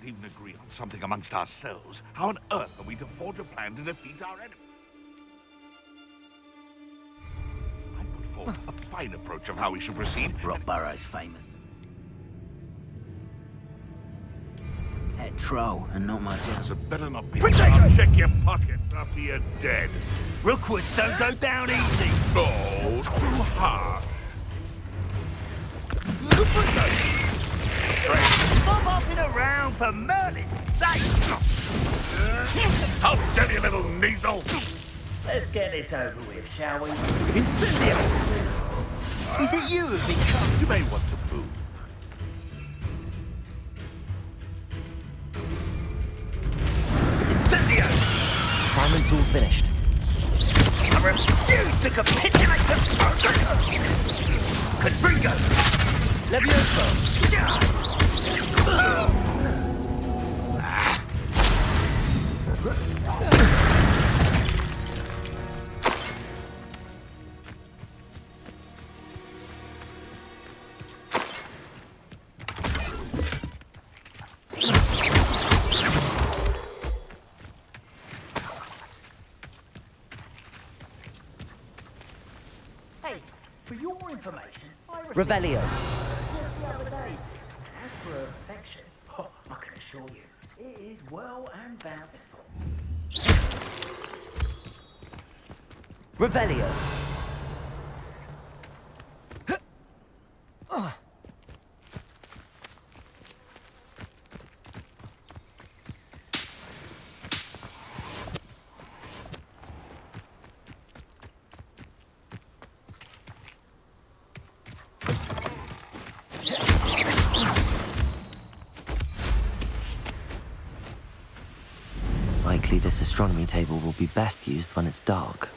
can't even agree on something amongst ourselves, how on earth are we to forge a plan to defeat our enemy? I put forth a fine approach of how we should proceed. Rockborough's famous. Head troll, and not much else. So better not be. Protego! I'll check your pockets after you're dead. Rookwoods don't go down easy. Oh, too harsh. Stop hopping around, for Merlin's sake! I'll steady, little nasal. Let's get this over with, shall we? Incendio! Is it you who've become... You may want to move. Incendio! Assignment's all finished. I refuse to capitulate to... Confringo! Levioso! Hey, for your information, I Revelio. the other day. As for affection, I can assure you, it is well and bountiful. Revelio. Likely this astronomy table will be best used when it's dark.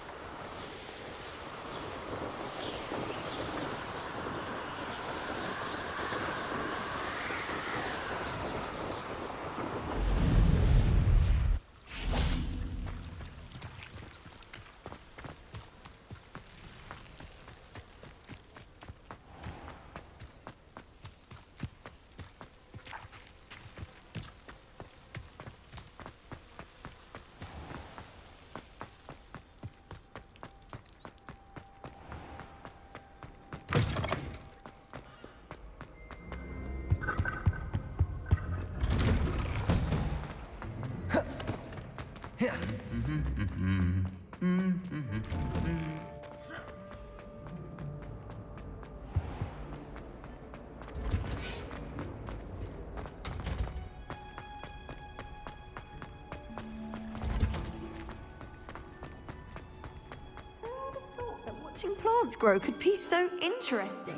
Watching plants grow could be so interesting.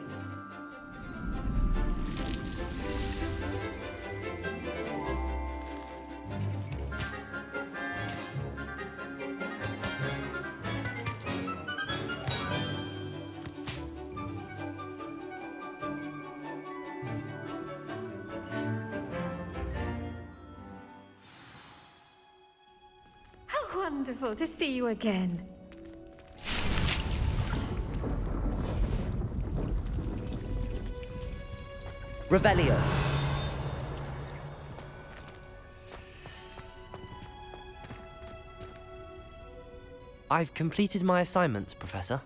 How wonderful to see you again. Revelio. I've completed my assignments, Professor.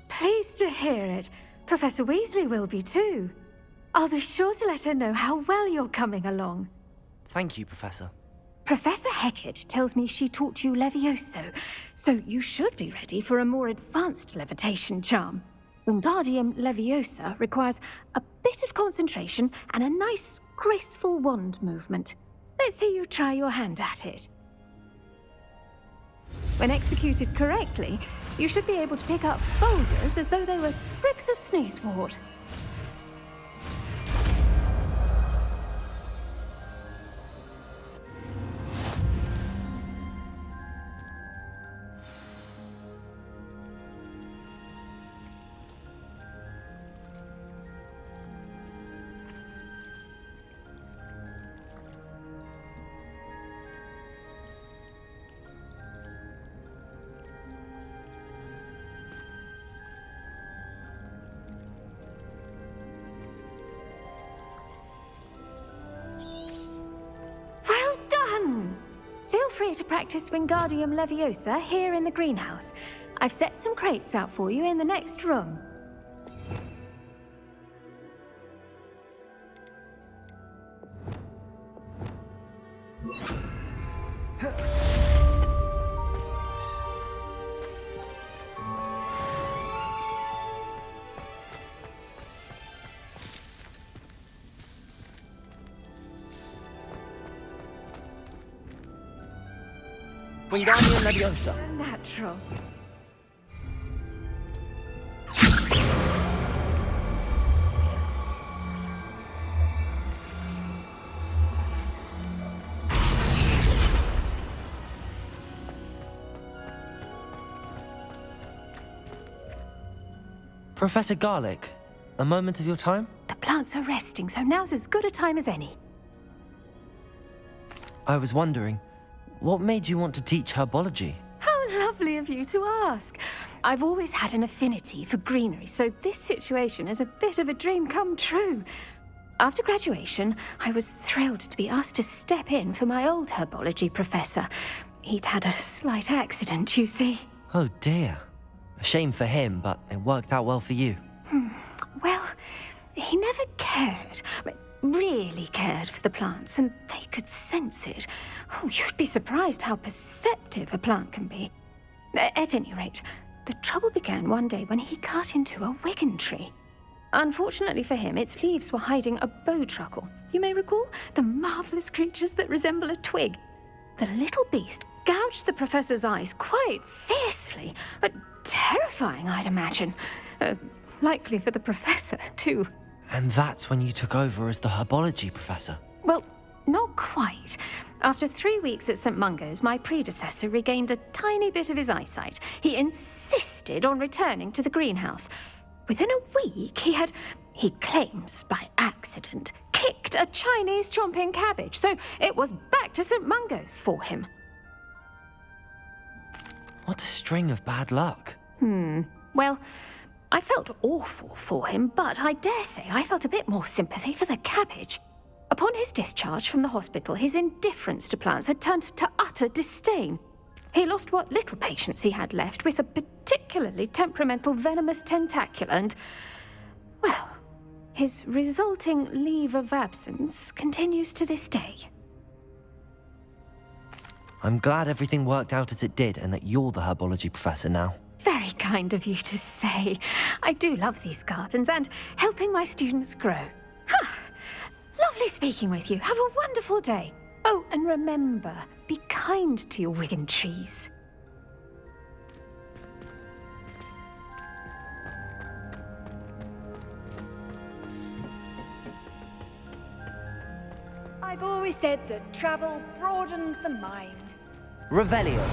Pleased to hear it. Professor Weasley will be too. I'll be sure to let her know how well you're coming along. Thank you, Professor. Professor Hecat tells me she taught you Levioso, so you should be ready for a more advanced levitation charm. Wingardium Leviosa requires a bit of concentration and a nice, graceful wand movement. Let's see you try your hand at it. When executed correctly, you should be able to pick up boulders as though they were sprigs of sneezewort. free to practice Wingardium Leviosa here in the greenhouse. I've set some crates out for you in the next room. Wingardium Leviosa. Natural. Professor Garlic, a moment of your time? The plants are resting, so now's as good a time as any. I was wondering, what made you want to teach herbology? How lovely of you to ask. I've always had an affinity for greenery, so this situation is a bit of a dream come true. After graduation, I was thrilled to be asked to step in for my old herbology professor. He'd had a slight accident, you see. Oh dear. A shame for him, but it worked out well for you. Well, he never cared, really cared for the plants, and they could sense it. Oh, you'd be surprised how perceptive a plant can be. At any rate, the trouble began one day when he cut into a wigan tree. Unfortunately for him, its leaves were hiding a bowtruckle. You may recall the marvellous creatures that resemble a twig. The little beast gouged the professor's eyes quite fiercely, but terrifying, I'd imagine. Likely for the professor, too. And that's when you took over as the herbology professor. Well, not quite. After 3 weeks at St. Mungo's, my predecessor regained a tiny bit of his eyesight. He insisted on returning to the greenhouse. Within a week, he claims by accident, kicked a Chinese chomping cabbage, so it was back to St. Mungo's for him. What a string of bad luck. Well, I felt awful for him, but I dare say I felt a bit more sympathy for the cabbage. Upon his discharge from the hospital, his indifference to plants had turned to utter disdain. He lost what little patience he had left with a particularly temperamental venomous tentacula and, well, his resulting leave of absence continues to this day. I'm glad everything worked out as it did and that you're the herbology professor now. Very kind of you to say. I do love these gardens and helping my students grow. Lovely speaking with you. Have a wonderful day. Oh, and remember, be kind to your wigan trees. I've always said that travel broadens the mind. Revelio.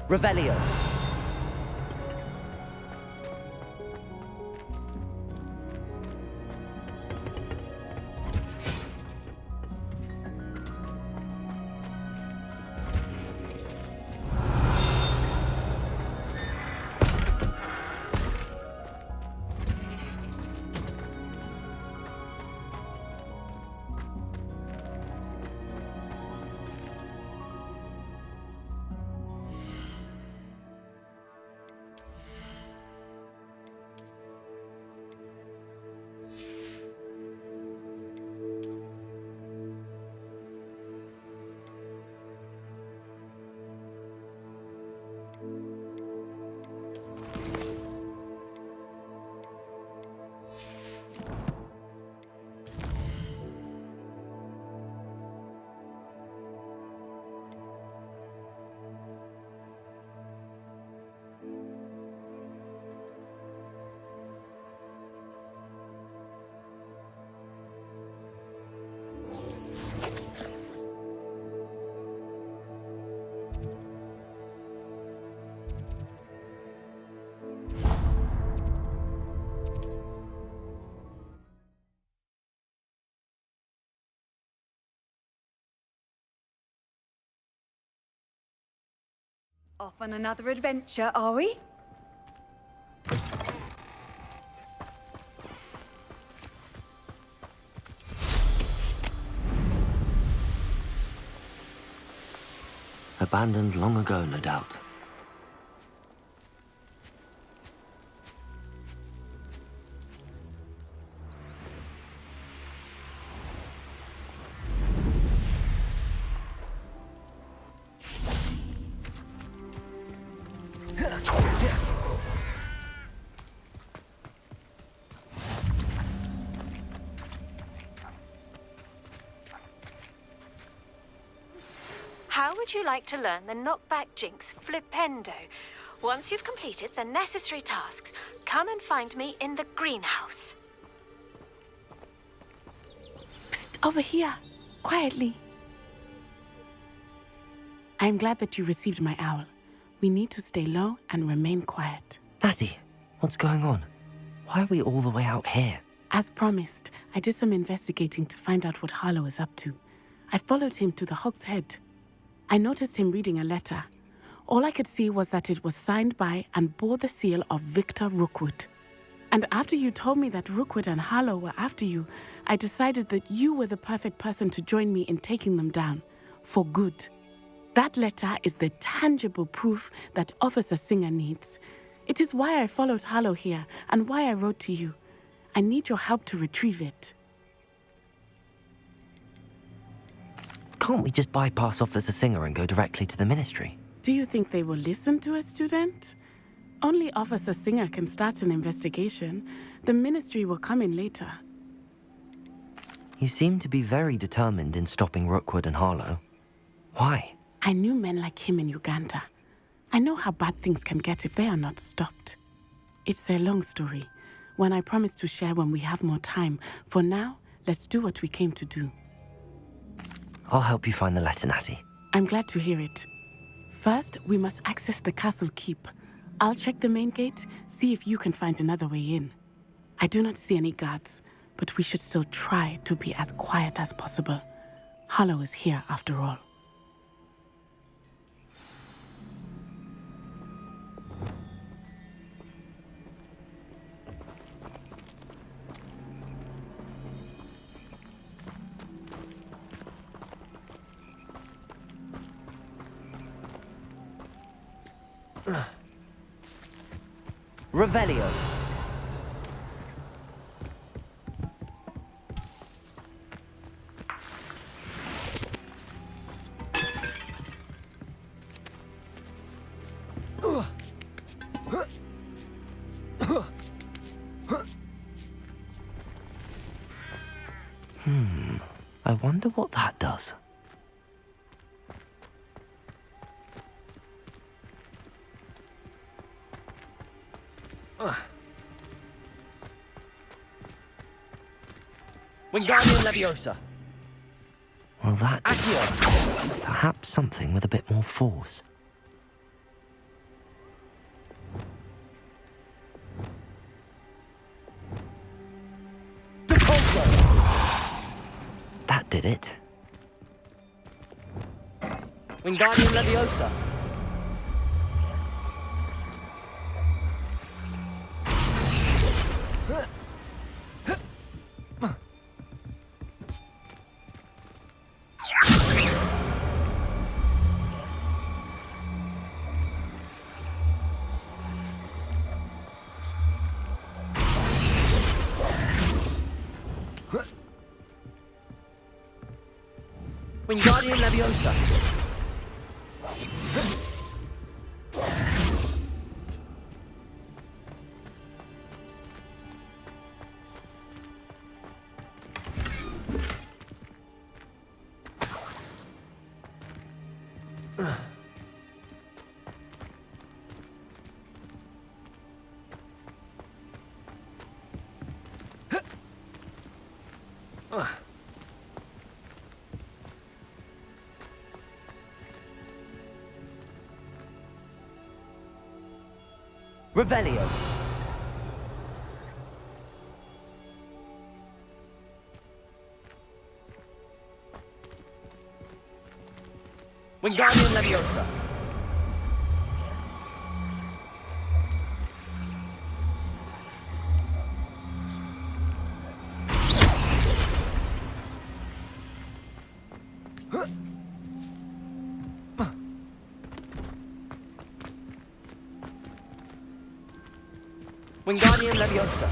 Revelio. Off on another adventure, are we? Abandoned long ago, no doubt. How would you like to learn the knockback jinx flipendo? Once you've completed the necessary tasks, come and find me in the greenhouse. Psst, over here. Quietly. I'm glad that you received my owl. We need to stay low and remain quiet. Natty, what's going on? Why are we all the way out here? As promised, I did some investigating to find out what Harlow is up to. I followed him to the Hog's Head. I noticed him reading a letter. All I could see was that it was signed by and bore the seal of Victor Rookwood. And after you told me that Rookwood and Harlow were after you, I decided that you were the perfect person to join me in taking them down. For good. That letter is the tangible proof that Officer Singer needs. It is why I followed Harlow here and why I wrote to you. I need your help to retrieve it. Can't we just bypass Officer Singer and go directly to the Ministry? Do you think they will listen to a student? Only Officer Singer can start an investigation. The Ministry will come in later. You seem to be very determined in stopping Rookwood and Harlow. Why? I knew men like him in Uganda. I know how bad things can get if they are not stopped. It's a long story, one I promise to share when we have more time. For now, let's do what we came to do. I'll help you find the letter, Natty. I'm glad to hear it. First, we must access the castle keep. I'll check the main gate, see if you can find another way in. I do not see any guards, but we should still try to be as quiet as possible. Harlow is here after all. Revelio. I wonder what that does. Wingardium Leviosa. Well, that... Accio. Perhaps something with a bit more force. That did it. Wingardium Leviosa. Wingardium Leviosa. Revelio. Wingardium Leviosa. Wingardium Leviosa.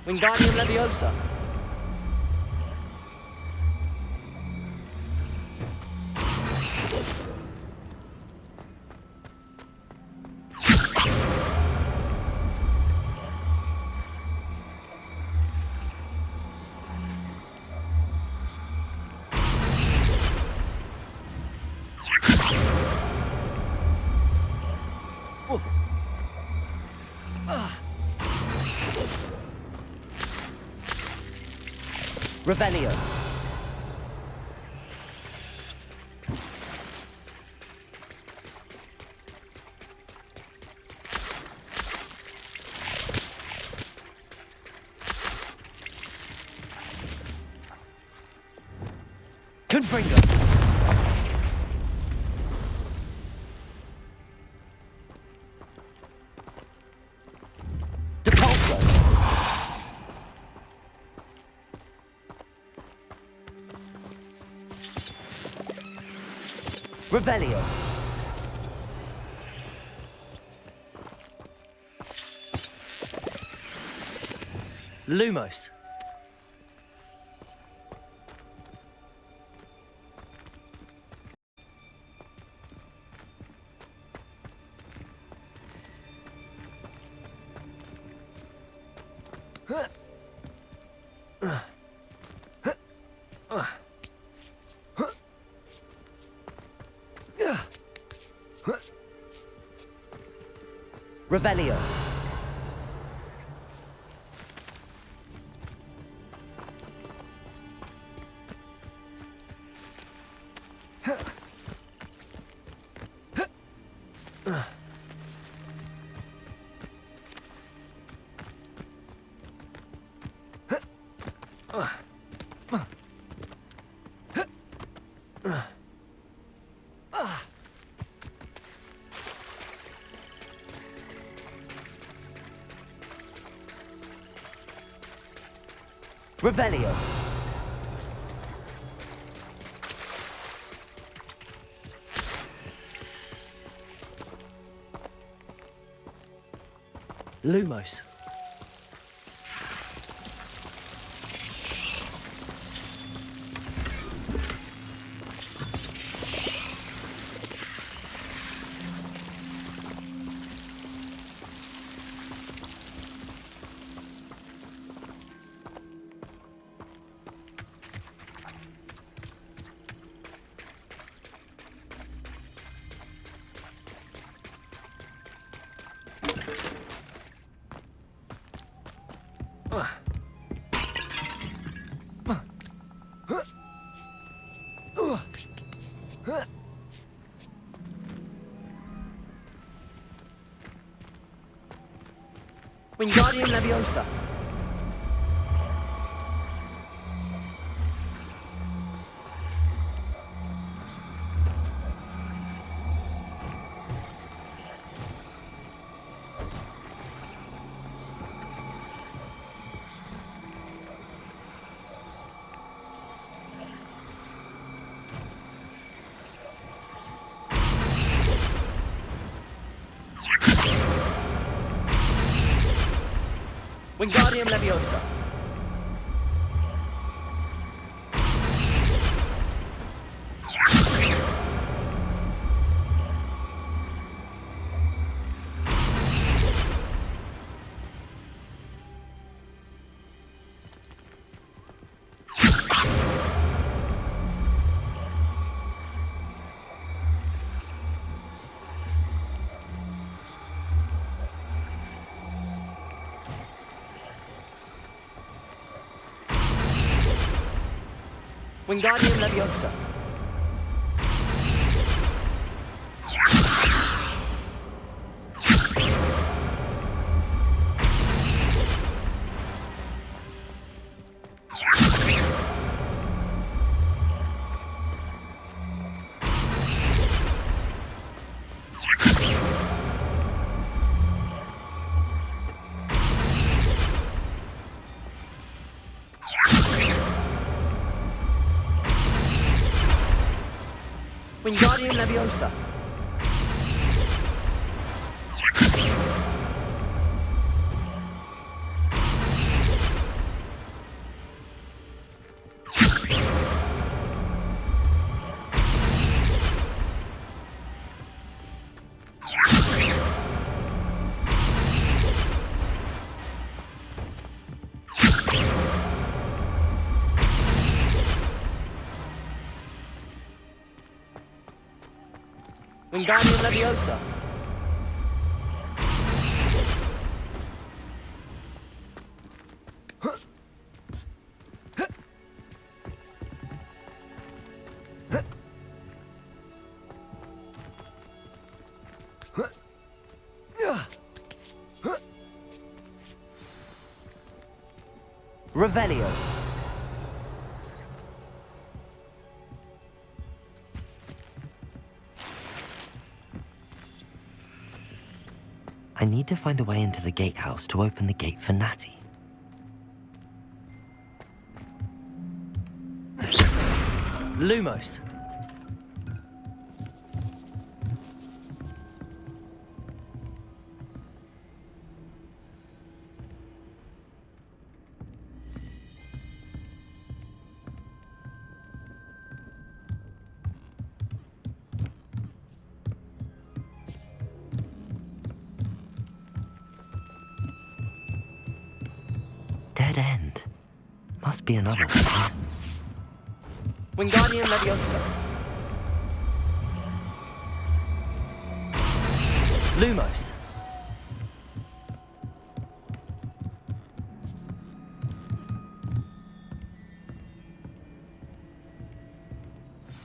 Wingardium Leviosa. Revelio. Confringo. Depulso. Revelio. Lumos. Revelio. Revelio. Lumos. Wingardium Leviosa. Wingardium Leviosa. Wingardium Leviosa. Wingardium Leviosa. Wingardium Leviosa. Revelio. I need to find a way into the gatehouse to open the gate for Natty. Lumos. Dead end. Must be another way. Wingardium Leviosa. Lumos.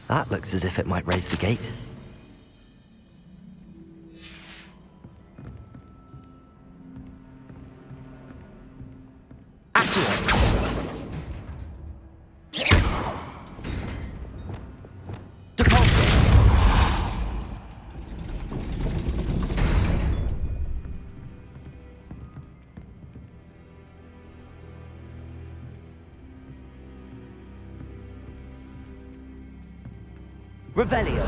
That looks as if it might raise the gate. Revelio.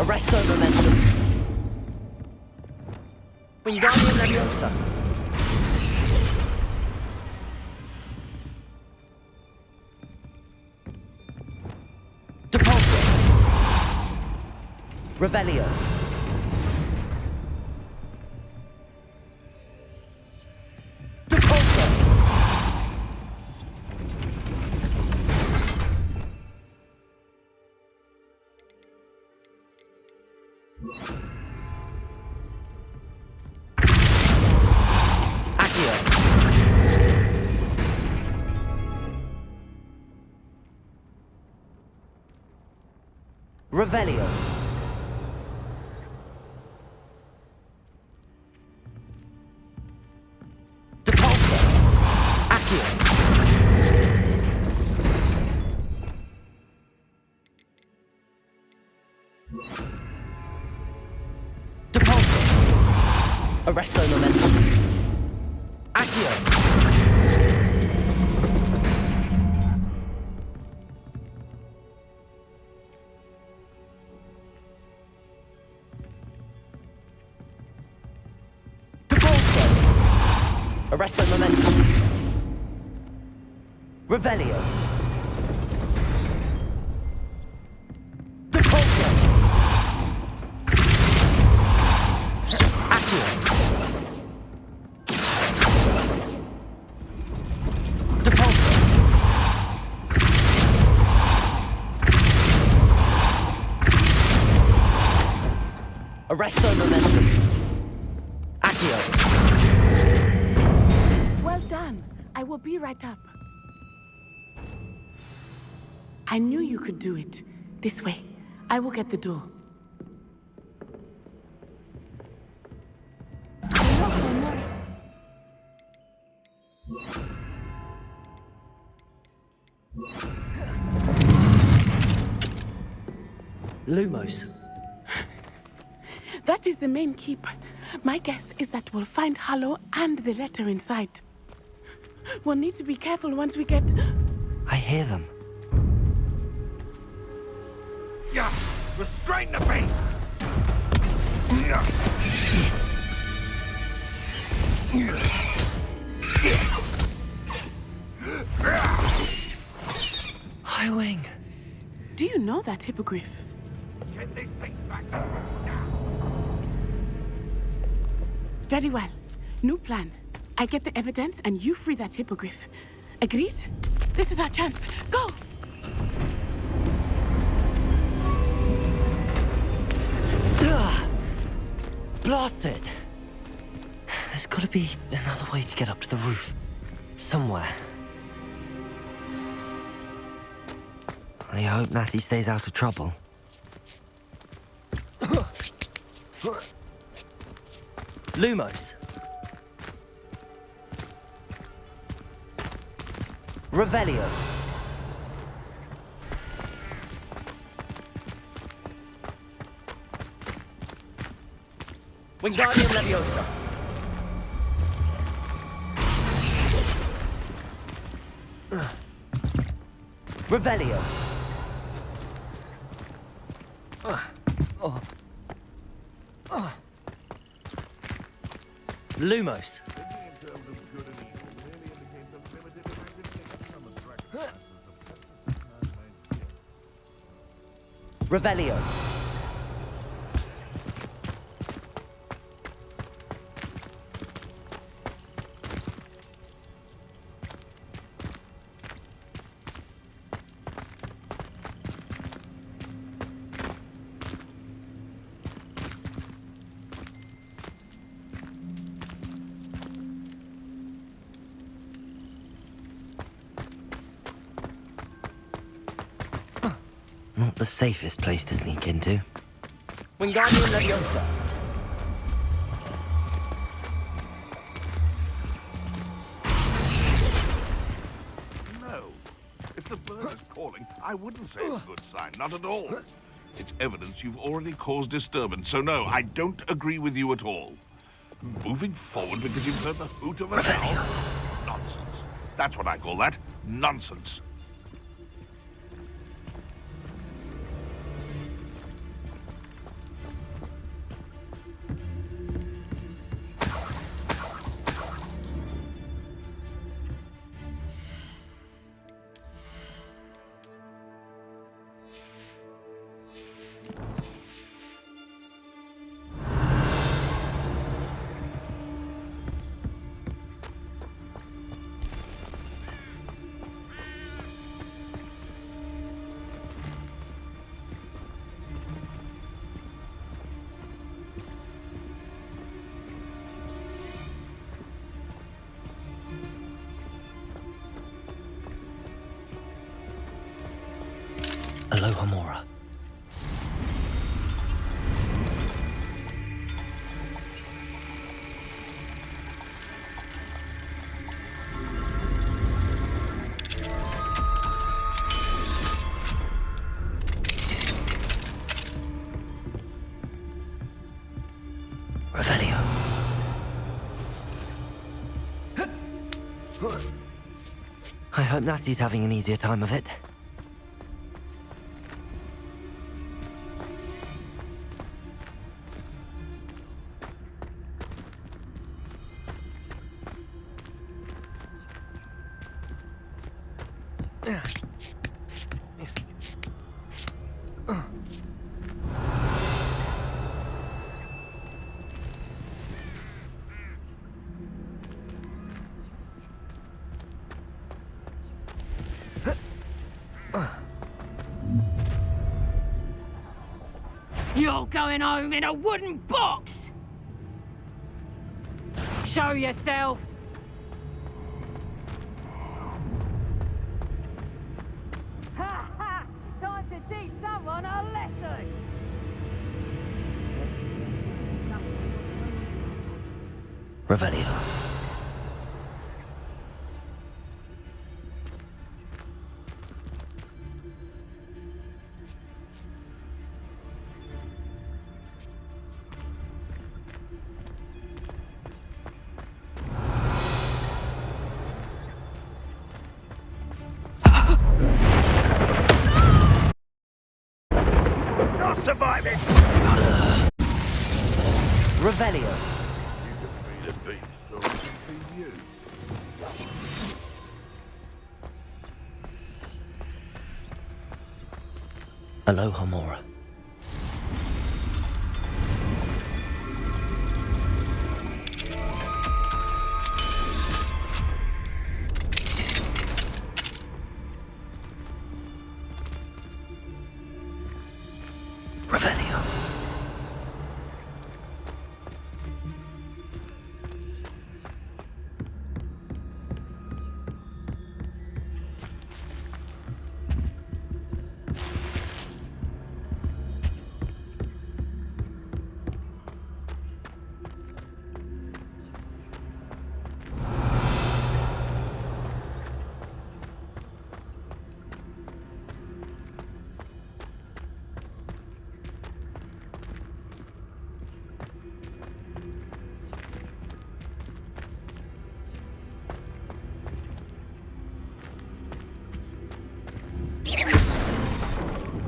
Arresto Momentum. Wingardium Leviosa. Depulso. Revelio. Depulso. Revelio. Depulso. Accio. Depulso. Arresto Momentum. Accio. Arresto momentum. Revelio. Depulso. Accio. Depulso. Arresto momentum. Accio. Well done. I will be right up. I knew you could do it. This way. I will get the door. Lumos. That is the main keep. My guess is that we'll find Harlow and the letter inside. We'll need to be careful once we get... I hear them. Yeah, restrain the beast! High Wing. Do you know that hippogriff? Get this thing back to now! Very well. New plan. I get the evidence and you free that hippogriff. Agreed? This is our chance. Go! Blasted! There's gotta be another way to get up to the roof. Somewhere. I hope Natty stays out of trouble. Lumos. Revelio. Wingardium Leviosa. Revelio. Lumos. Revelio. Not the safest place to sneak into. Wingardium Leviosa. No. If the bird is calling, I wouldn't say it's a good sign. Not at all. It's evidence you've already caused disturbance, so no, I don't agree with you at all. Moving forward because you've heard the hoot of an owl? Nonsense. That's what I call that. Nonsense. Aloha Mora. Revelio. I hope Natty's having an easier time of it. You're going home in a wooden box! Show yourself! Ha ha! Time to teach someone a lesson! Revelio. Not surviving! Revelio. You can feed a beast, or I can feed you. Aloha Mora. Revelio.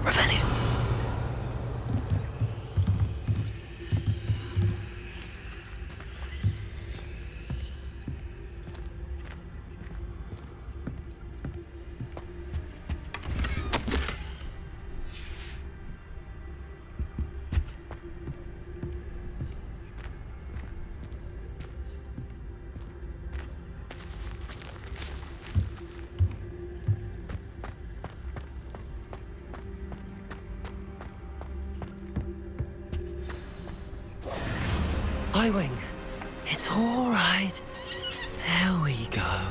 Revelio. Highwing. It's all right. There we go.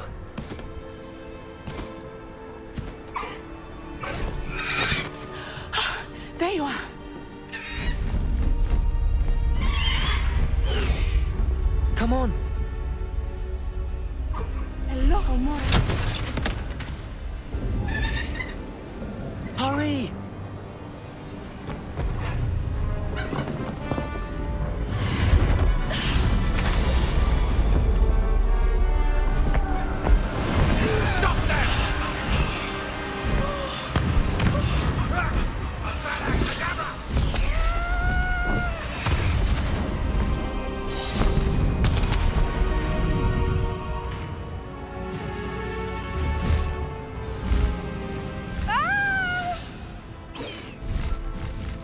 There you are. Come on. Aloha Mora. Hurry.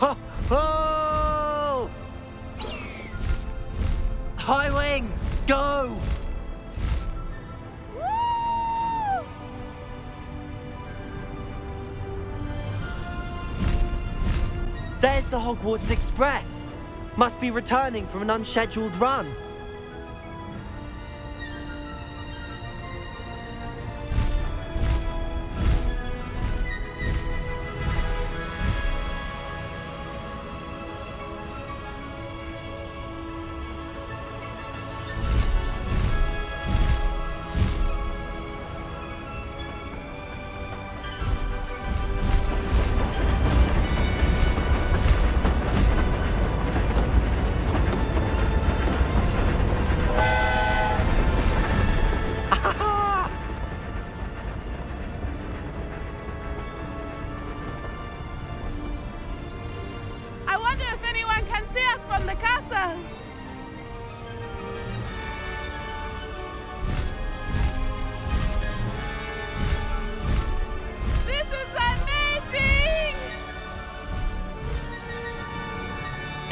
Ho! Ho! Highwing, go! There's the Hogwarts Express. Must be returning from an unscheduled run.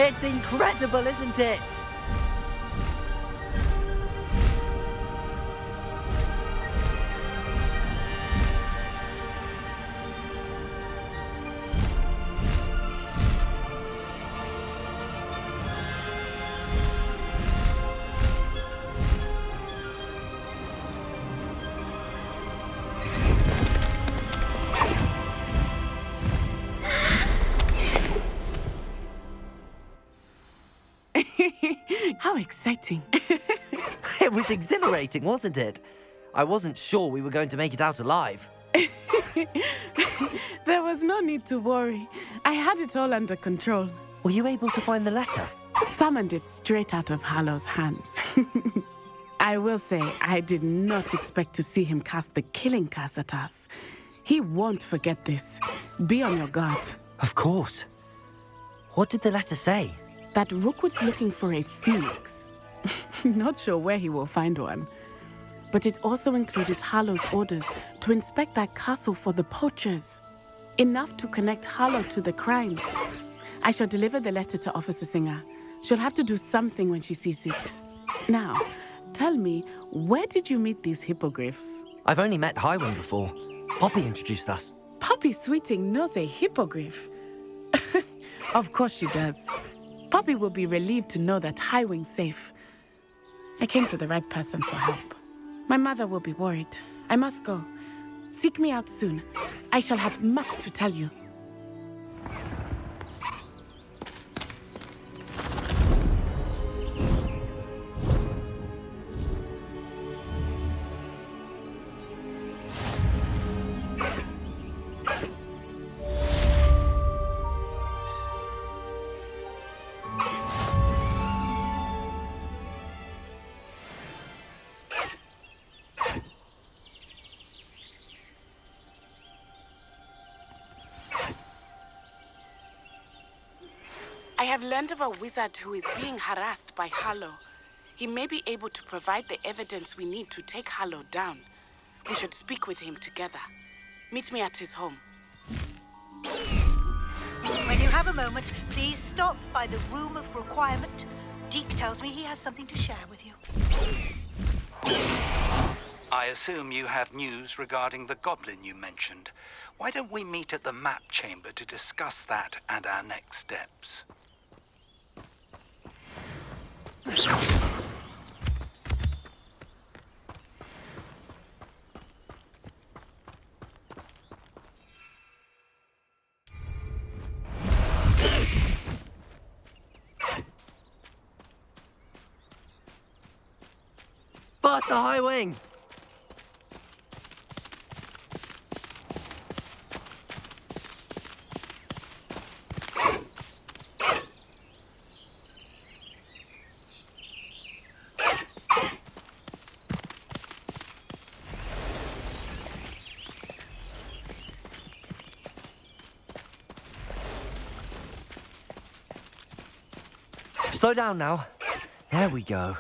It's incredible, isn't it? How exciting. It was exhilarating, wasn't it? I wasn't sure we were going to make it out alive. There was no need to worry. I had it all under control. Were you able to find the letter? Summoned it straight out of Harlow's hands. I will say, I did not expect to see him cast the killing curse at us. He won't forget this. Be on your guard. Of course. What did the letter say? That Rookwood's looking for a phoenix. Not sure where he will find one. But it also included Harlow's orders to inspect that castle for the poachers. Enough to connect Harlow to the crimes. I shall deliver the letter to Officer Singer. She'll have to do something when she sees it. Now, tell me, where did you meet these hippogriffs? I've only met Highwing before. Poppy introduced us. Poppy Sweeting knows a hippogriff. Of course she does. Poppy will be relieved to know that Highwing's safe. I came to the right person for help. My mother will be worried. I must go. Seek me out soon. I shall have much to tell you. I have learned of a wizard who is being harassed by Harlow. He may be able to provide the evidence we need to take Harlow down. We should speak with him together. Meet me at his home. When you have a moment, please stop by the Room of Requirement. Deke tells me he has something to share with you. I assume you have news regarding the goblin you mentioned. Why don't we meet at the map chamber to discuss that and our next steps? Faster, Highwing! Slow down now. There we go.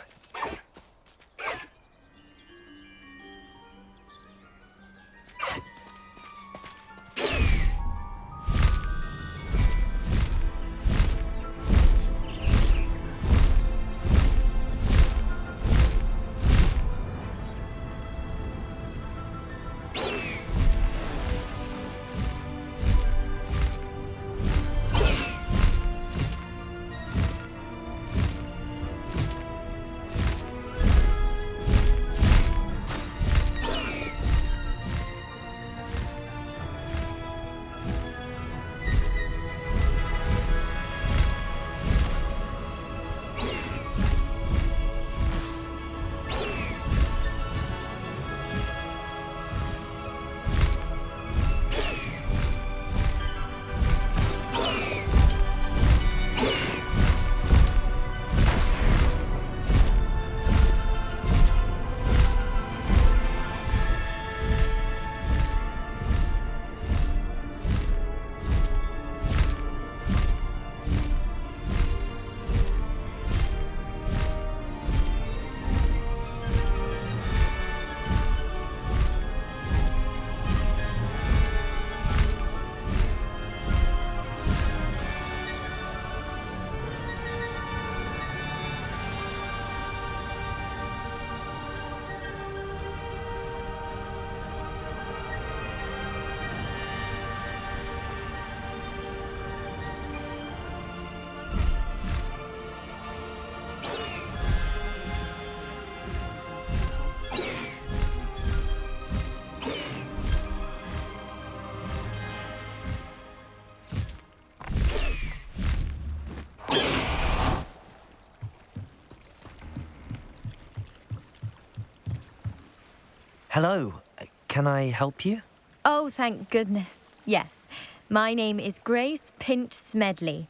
Hello. Can I help you? Oh, thank goodness. Yes. My name is Grace Pinch Smedley.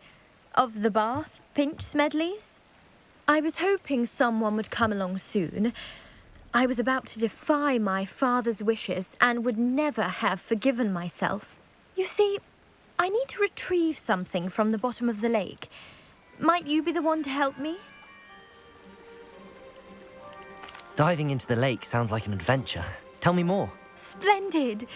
Of the Bath Pinch Smedleys? I was hoping someone would come along soon. I was about to defy my father's wishes and would never have forgiven myself. You see, I need to retrieve something from the bottom of the lake. Might you be the one to help me? Diving into the lake sounds like an adventure. Tell me more. Splendid!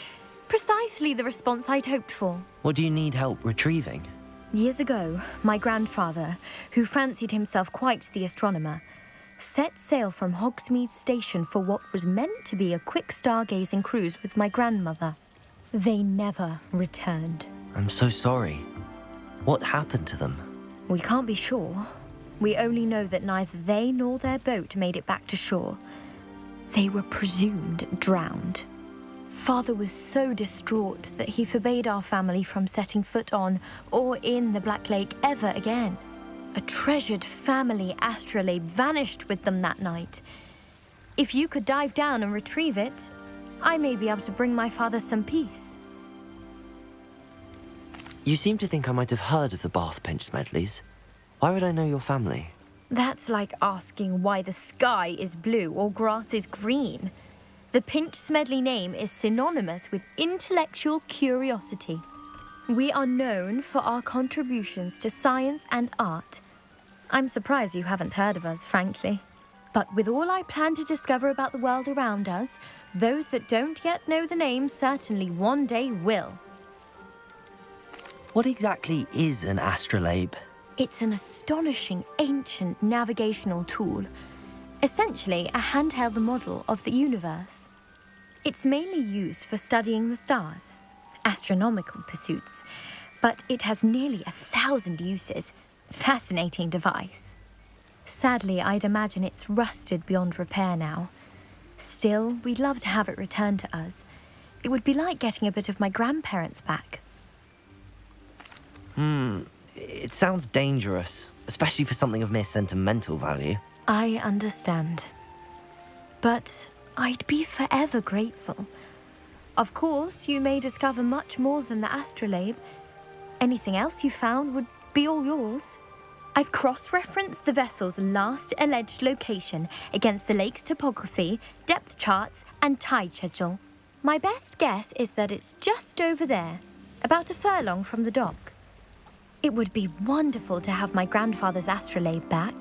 Precisely the response I'd hoped for. What do you need help retrieving? Years ago, my grandfather, who fancied himself quite the astronomer, set sail from Hogsmeade Station for what was meant to be a quick stargazing cruise with my grandmother. They never returned. I'm so sorry. What happened to them? We can't be sure. We only know that neither they nor their boat made it back to shore. They were presumed drowned. Father was so distraught that he forbade our family from setting foot on or in the Black Lake ever again. A treasured family astrolabe vanished with them that night. If you could dive down and retrieve it, I may be able to bring my father some peace. You seem to think I might have heard of the Bath Pinch Smedleys. Why would I know your family? That's like asking why the sky is blue or grass is green. The Pinch Smedley name is synonymous with intellectual curiosity. We are known for our contributions to science and art. I'm surprised you haven't heard of us, frankly. But with all I plan to discover about the world around us, those that don't yet know the name certainly one day will. What exactly is an astrolabe? It's an astonishing ancient navigational tool. Essentially, a handheld model of the universe. It's mainly used for studying the stars, astronomical pursuits, but it has nearly 1,000 uses. Fascinating device. Sadly, I'd imagine it's rusted beyond repair now. Still, we'd love to have it returned to us. It would be like getting a bit of my grandparents back. It sounds dangerous, especially for something of mere sentimental value. I understand. But I'd be forever grateful. Of course, you may discover much more than the astrolabe. Anything else you found would be all yours. I've cross-referenced the vessel's last alleged location against the lake's topography, depth charts, and tide schedule. My best guess is that it's just over there, about a furlong from the dock. It would be wonderful to have my grandfather's astrolabe back.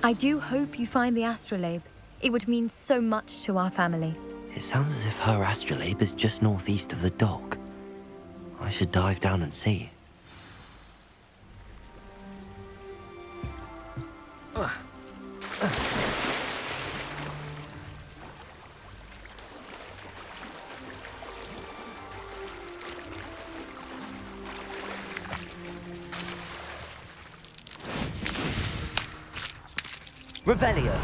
I do hope you find the astrolabe. It would mean so much to our family. It sounds as if her astrolabe is just northeast of the dock. I should dive down and see. Revelio.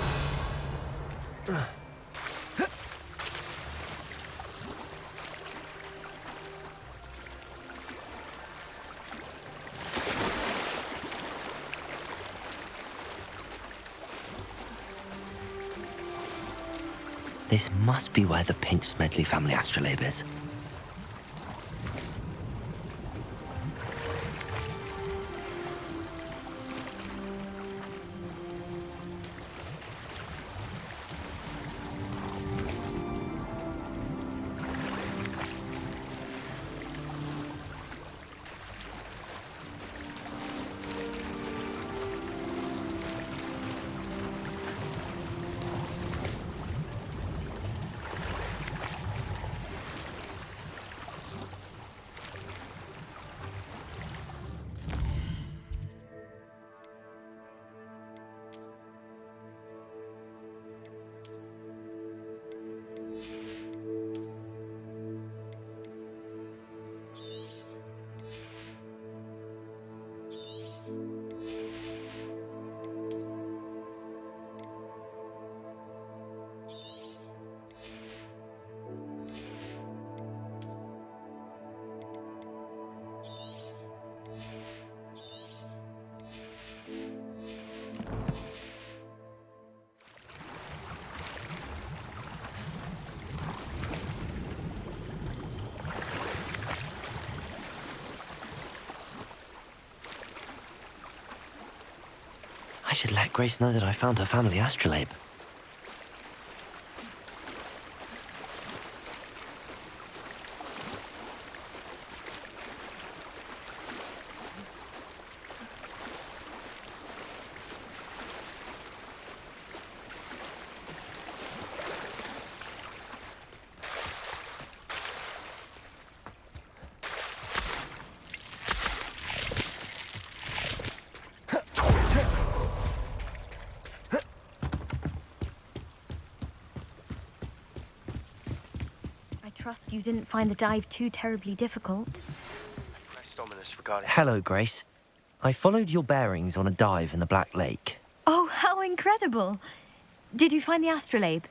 This must be where the Pinch Smedley family astrolabe is. should let Grace know that I found her family astrolabe. Trust you didn't find the dive too terribly difficult. Hello, Grace. I followed your bearings on a dive in the Black Lake. Oh, how incredible! Did you find the astrolabe?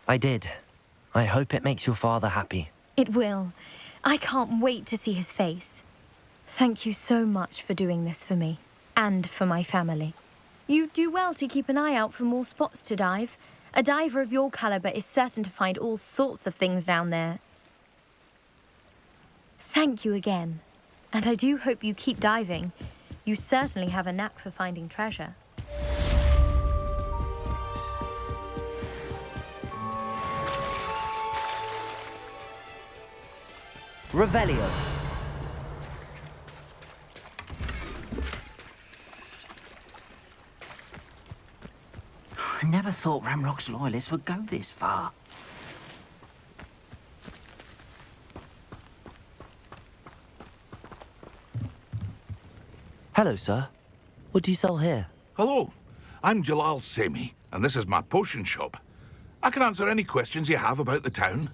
I did. I hope it makes your father happy. It will. I can't wait to see his face. Thank you so much for doing this for me, and for my family. You do well to keep an eye out for more spots to dive. A diver of your caliber is certain to find all sorts of things down there. Thank you again. And I do hope you keep diving. You certainly have a knack for finding treasure. Revelio. I never thought Ramrock's loyalists would go this far. Hello, sir. What do you sell here? Hello, I'm Jalal Semi, and this is my potion shop. I can answer any questions you have about the town.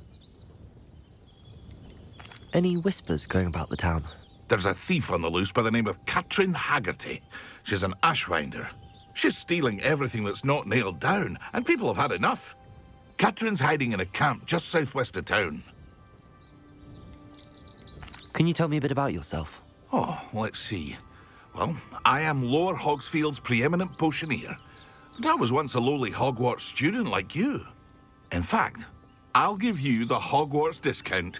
Any whispers going about the town? There's a thief on the loose by the name of Katrin Haggerty. She's an ashwinder. She's stealing everything that's not nailed down, and people have had enough. Katrin's hiding in a camp just southwest of town. Can you tell me a bit about yourself? Oh, let's see. Well, I am Lower Hogsfield's preeminent potioneer. But I was once a lowly Hogwarts student like you. In fact, I'll give you the Hogwarts discount.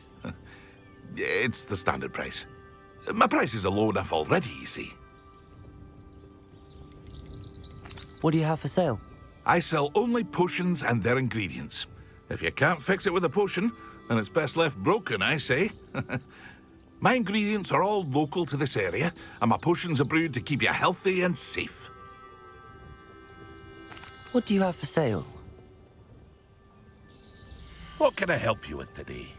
It's the standard price. My prices are low enough already, you see. What do you have for sale? I sell only potions and their ingredients. If you can't fix it with a potion, then it's best left broken, I say. My ingredients are all local to this area, and my potions are brewed to keep you healthy and safe. What do you have for sale? What can I help you with today?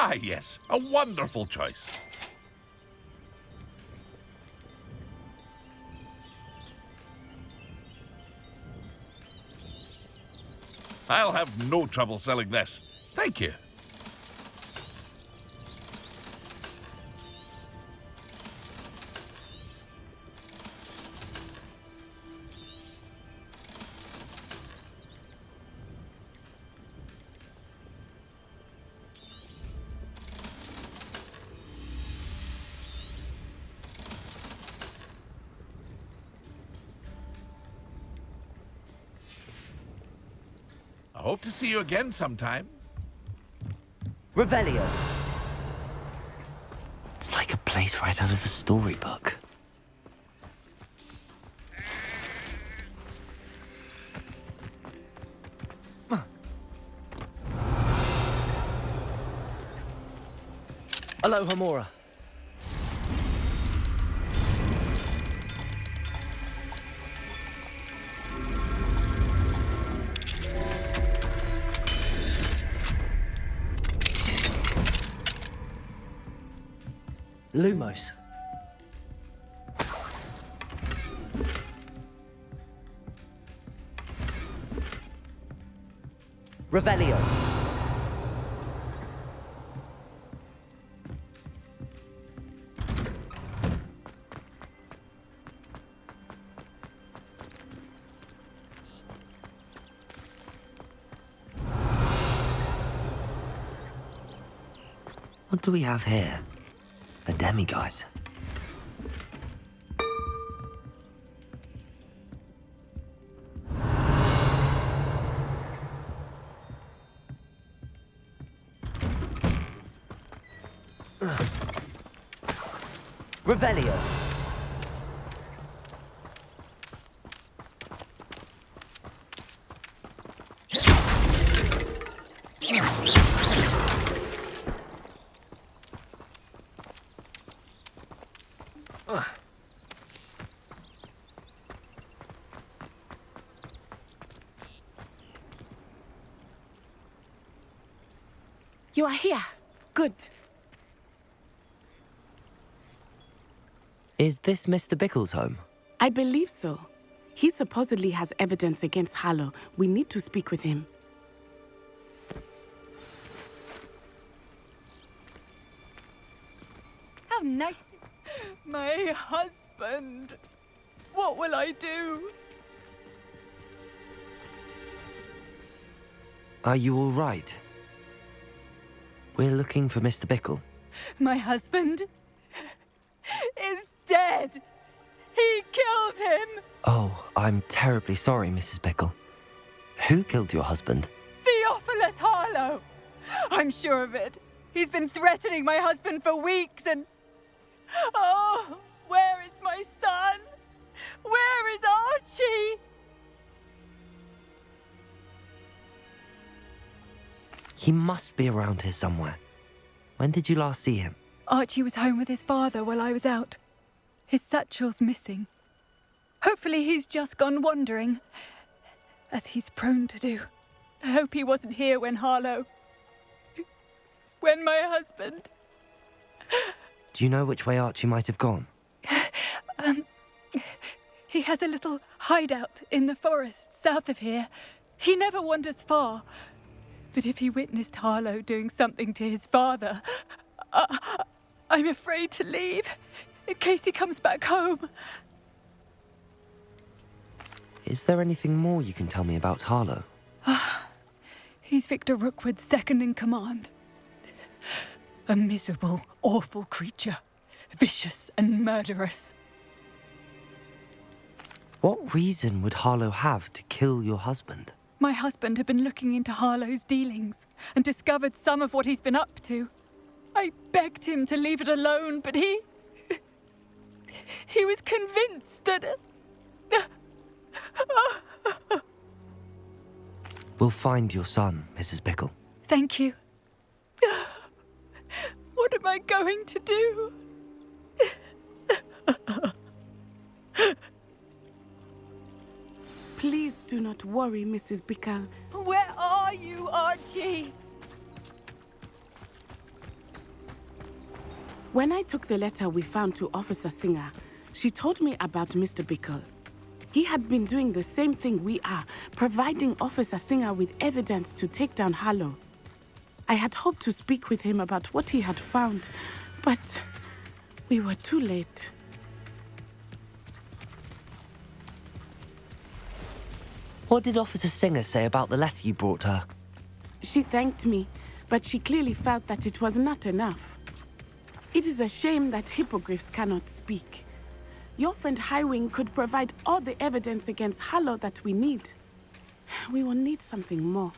Ah, yes, a wonderful choice. I'll have no trouble selling this. Thank you. I hope to see you again sometime. Revelio. It's like a place right out of a storybook. Aloha Mora. Lumos. Revelio. What do we have here? A demiguise. Revelio. You are here. Good. Is this Mr. Bickle's home? I believe so. He supposedly has evidence against Harlow. We need to speak with him. How nice. My husband. What will I do? Are you all right? We're looking for Mr. Bickle. My husband is dead. He killed him. Oh, I'm terribly sorry, Mrs. Bickle. Who killed your husband? Theophilus Harlow. I'm sure of it. He's been threatening my husband for weeks and... Oh, where is my son? Where is Archie? He must be around here somewhere. When did you last see him? Archie was home with his father while I was out. His satchel's missing. Hopefully he's just gone wandering, as he's prone to do. I hope he wasn't here when Harlow... when my husband... Do you know which way Archie might have gone? He has a little hideout in the forest south of here. He never wanders far. But if he witnessed Harlow doing something to his father, I'm afraid to leave, in case he comes back home. Is there anything more you can tell me about Harlow? He's Victor Rookwood's second in command. A miserable, awful creature, vicious and murderous. What reason would Harlow have to kill your husband? My husband had been looking into Harlow's dealings and discovered some of what he's been up to. I begged him to leave it alone, but he was convinced that... We'll find your son, Mrs. Bickle. Thank you. What am I going to do? Please do not worry, Mrs. Bickle. Where are you, Archie? When I took the letter we found to Officer Singer, she told me about Mr. Bickle. He had been doing the same thing we are, providing Officer Singer with evidence to take down Harlow. I had hoped to speak with him about what he had found, but we were too late. What did Officer Singer say about the letter you brought her? She thanked me, but she clearly felt that it was not enough. It is a shame that hippogriffs cannot speak. Your friend Highwing could provide all the evidence against Harlow that we need. We will need something more.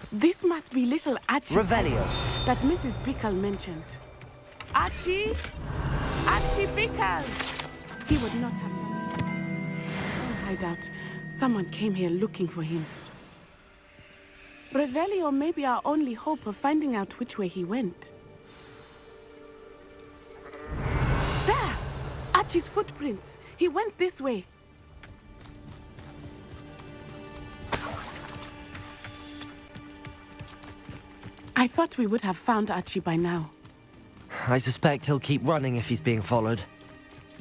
This must be little Archie. Revelio. That Mrs. Bickle mentioned. Archie? Archie Bickle! He would not have done it. Don't hide out. Someone came here looking for him. Revelio may be our only hope of finding out which way he went. There! Archie's footprints. He went this way. I thought we would have found Archie by now. I suspect he'll keep running if he's being followed.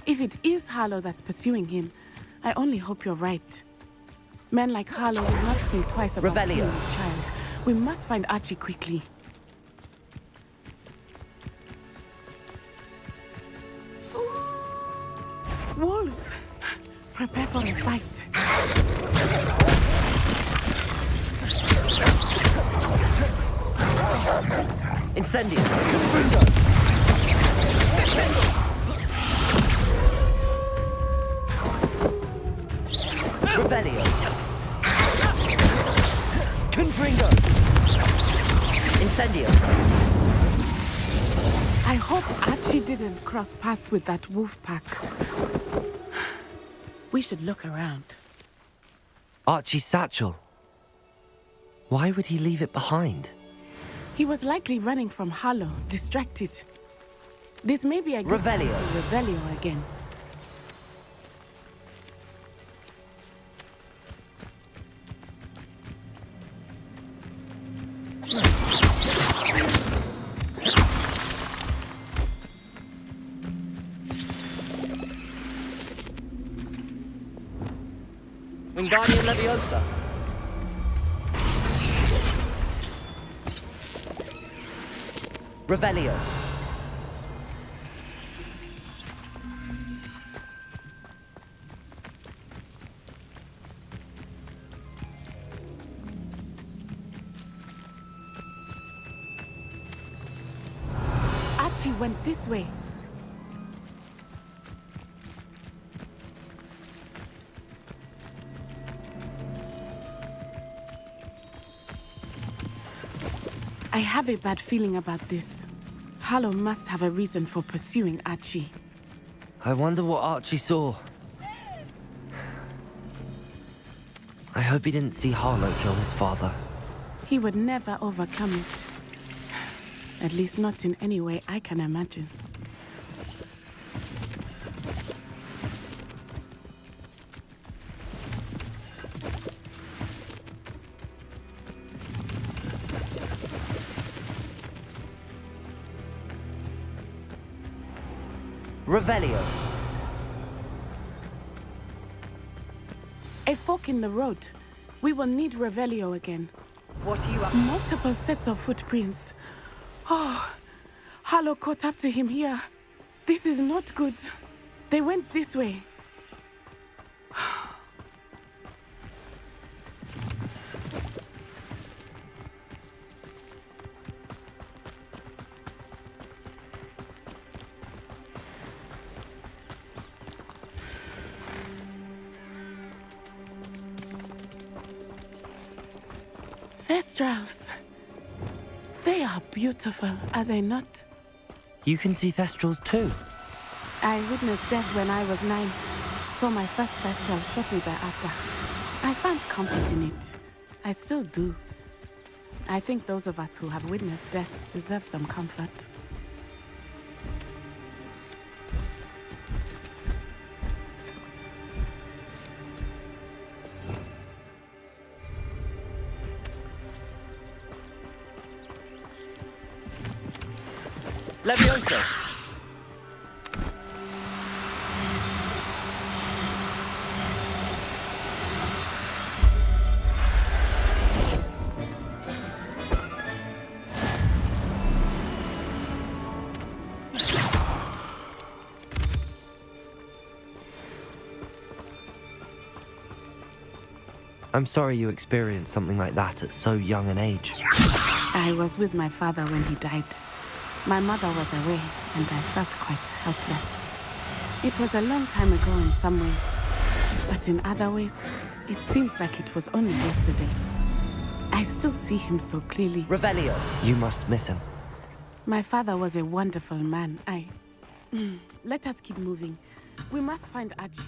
If it is Harlow that's pursuing him, I only hope you're right. Men like Harlow will not think twice about killing a child. We must find Archie quickly. Wolves! Prepare for a fight. Incendio! Fundo! Confringo! Incendio! I hope Archie didn't cross paths with that wolf pack. We should look around. Archie's satchel. Why would he leave it behind? He was likely running from Harlow, distracted. This may be a good Revelio. time for Revelio again. Wingardium Leviosa! Revelio! Archie went this way. I have a bad feeling about this. Harlow must have a reason for pursuing Archie. I wonder what Archie saw. I hope he didn't see Harlow kill his father. He would never overcome it. At least not in any way I can imagine. Revelio! A fork in the road. We will need Revelio again. What are you up? Multiple sets of footprints. Oh, Harlow caught up to him here. This is not good. They went this way. Thestrals. They are beautiful, are they not? You can see Thestrals too. I witnessed death when I was 9. Saw my first Thestral shortly thereafter. I found comfort in it. I still do. I think those of us who have witnessed death deserve some comfort. Leviosa! I'm sorry you experienced something like that at so young an age. I was with my father when he died. My mother was away, and I felt quite helpless. It was a long time ago in some ways, but in other ways, it seems like it was only yesterday. I still see him so clearly. Revelio! You must miss him. My father was a wonderful man. Let us keep moving. We must find Archie.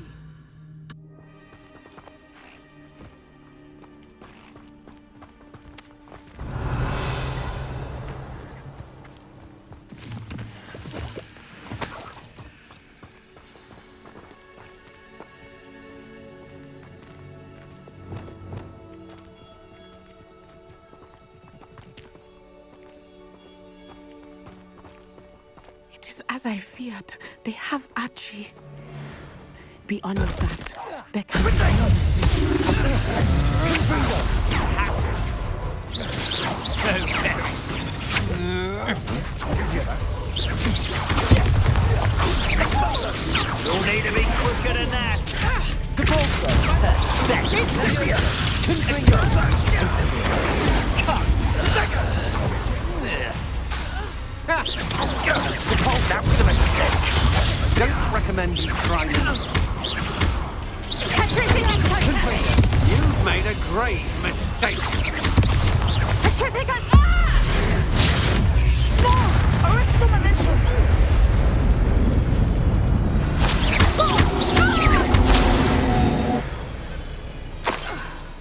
As I feared, they have Archie. Beyond that, there can be no You'll need to be quicker than that. Depulso! Incendio! Confringo! That was a mistake. Don't recommend you try it. You've made a grave mistake. Trificus! No! Arrest the momentum!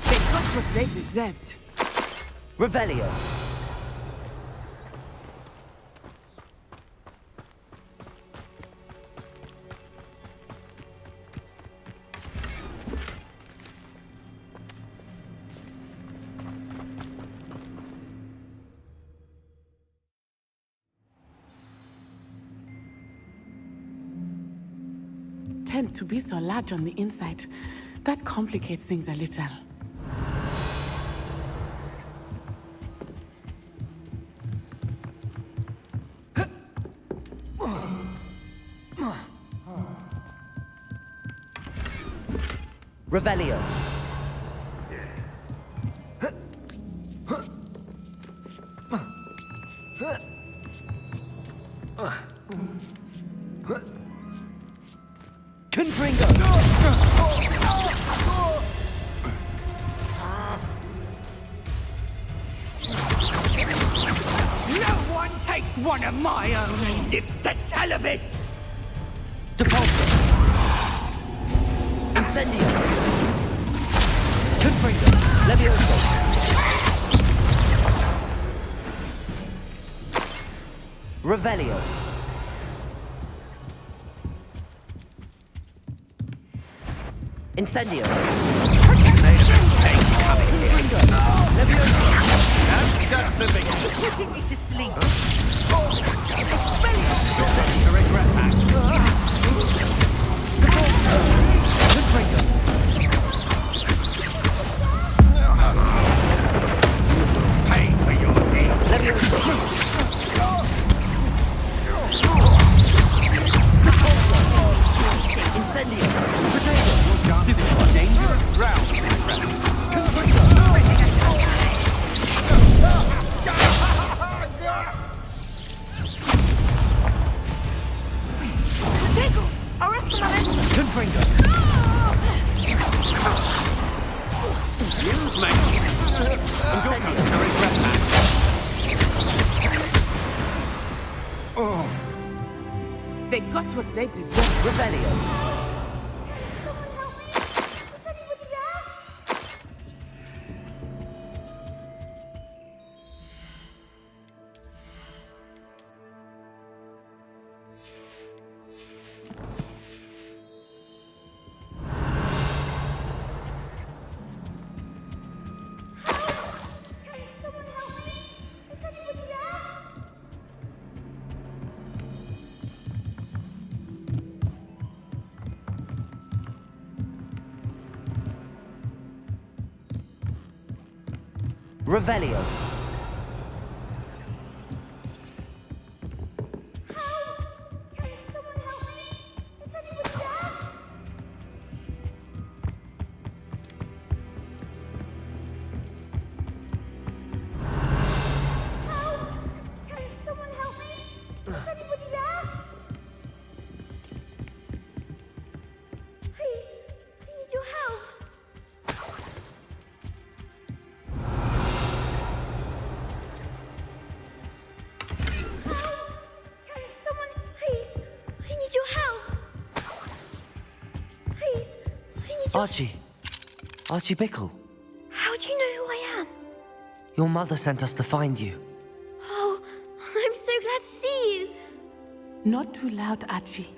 They got what they deserved. Revelio. Tend to be so large on the inside. That complicates things a little. Revelio. Confringo. No one takes one of my own and lives to tell of it! Depulso. Incendio. Confringo. Levioso. Revelio. Incendio. Levioso. Don't just living it. Putting me to sleep. You're ready to regret that. Confringo. Pay for your deed. Levioso. Incendio. Potato. Stupid on dangerous ground, my friend. Potato! Arrest the momentum! Confringo. You make it. Incendio. To regret that. They got what they deserved. Revelio. Revelio. Archie. Archie Bickle. How do you know who I am? Your mother sent us to find you. Oh, I'm so glad to see you. Not too loud, Archie.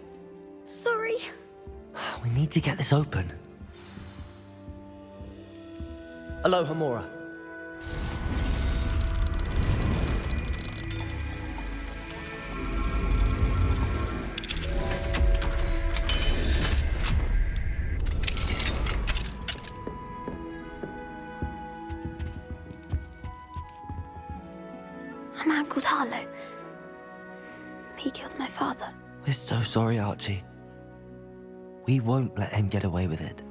Sorry. We need to get this open. Aloha Mora. A man called Harlow. He killed my father. We're so sorry, Archie. We won't let him get away with it.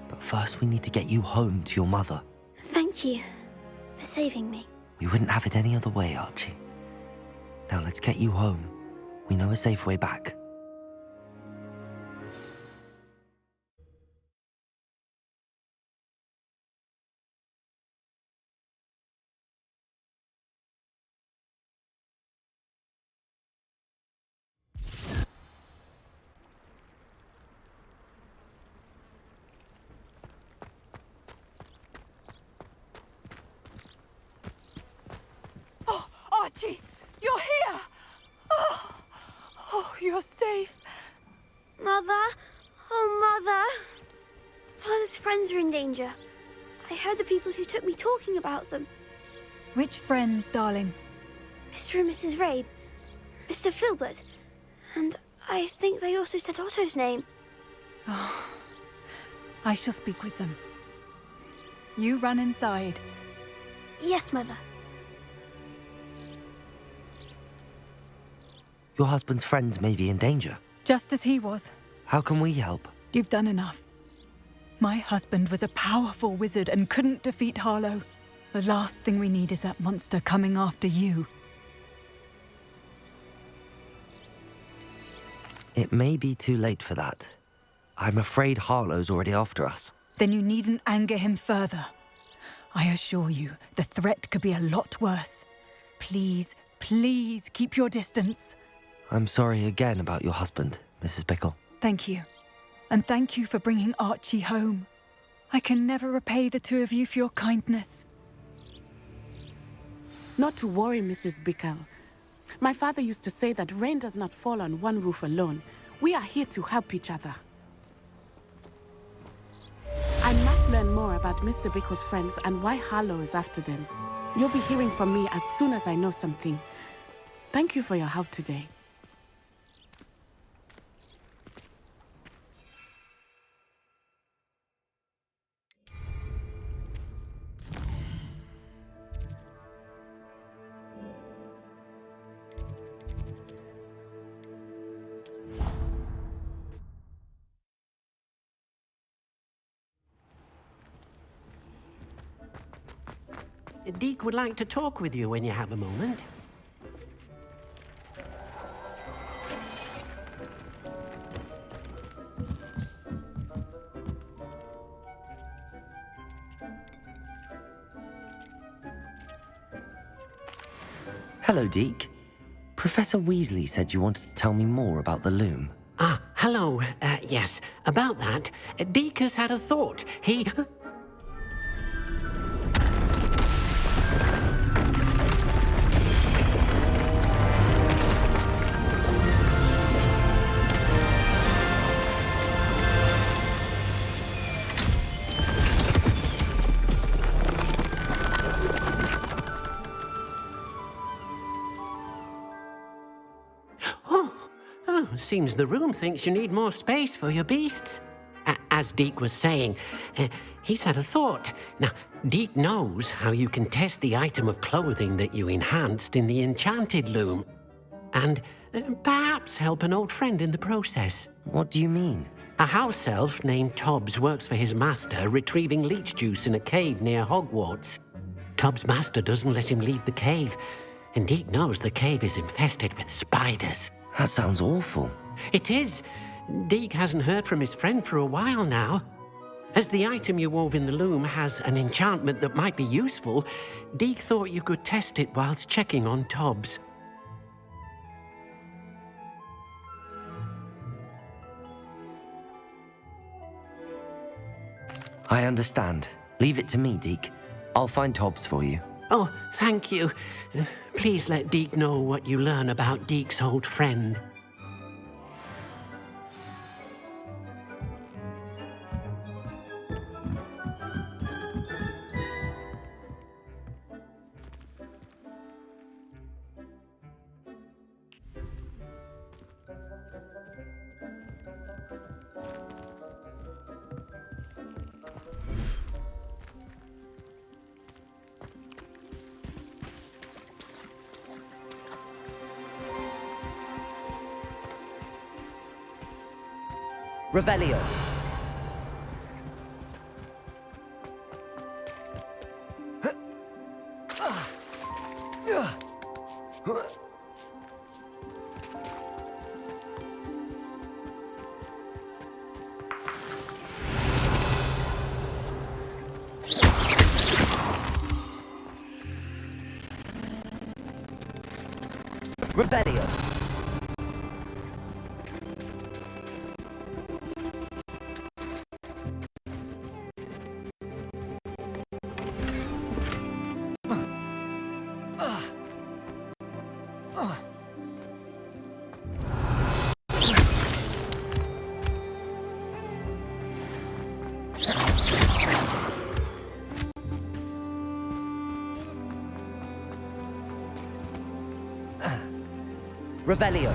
But first we need to get you home to your mother. Thank you for saving me. We wouldn't have it any other way, Archie. Now let's get you home. We know a safe way back. you're safe. Mother? Oh, Mother! Father's friends are in danger. I heard the people who took me talking about them. Which friends, darling? Mr. and Mrs. Rabe, Mr. Filbert, and I think they also said Otto's name. Oh, I shall speak with them. You run inside. Yes, Mother. Your husband's friends may be in danger. Just as he was. How can we help? You've done enough. My husband was a powerful wizard and couldn't defeat Harlow. The last thing we need is that monster coming after you. It may be too late for that. I'm afraid Harlow's already after us. Then you needn't anger him further. I assure you, the threat could be a lot worse. Please, please keep your distance. I'm sorry again about your husband, Mrs. Bickle. Thank you. And thank you for bringing Archie home. I can never repay the two of you for your kindness. Not to worry, Mrs. Bickle. My father used to say that rain does not fall on one roof alone. We are here to help each other. I must learn more about Mr. Bickle's friends and why Harlow is after them. You'll be hearing from me as soon as I know something. Thank you for your help today. Deke would like to talk with you when you have a moment. Hello, Deke. Professor Weasley said you wanted to tell me more about the loom. Ah, hello. Yes, about that. Deke has had a thought. He... Seems the room thinks you need more space for your beasts. As Deke was saying, he's had a thought. Now, Deke knows how you can test the item of clothing that you enhanced in the enchanted loom. And perhaps help an old friend in the process. What do you mean? A house elf named Tobbs works for his master, retrieving leech juice in a cave near Hogwarts. Tobbs' master doesn't let him leave the cave, and Deke knows the cave is infested with spiders. That sounds awful. It is. Deke hasn't heard from his friend for a while now. As the item you wove in the loom has an enchantment that might be useful, Deke thought you could test it whilst checking on Tobbs. I understand. Leave it to me, Deke. I'll find Tobbs for you. Oh, thank you. Please let Deke know what you learn about Deke's old friend. Revelio. Revelio. Revelio.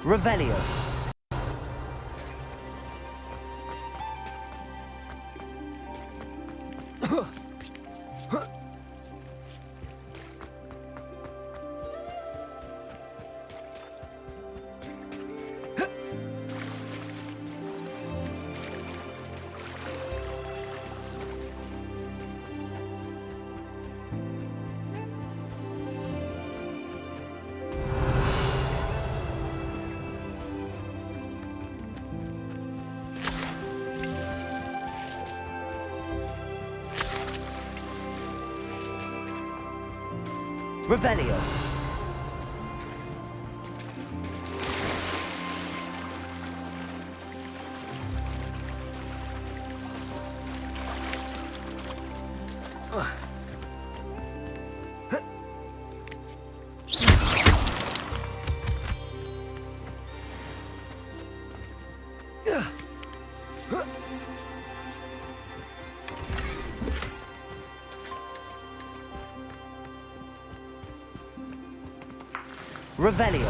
Revelio. Revelio. Revelio.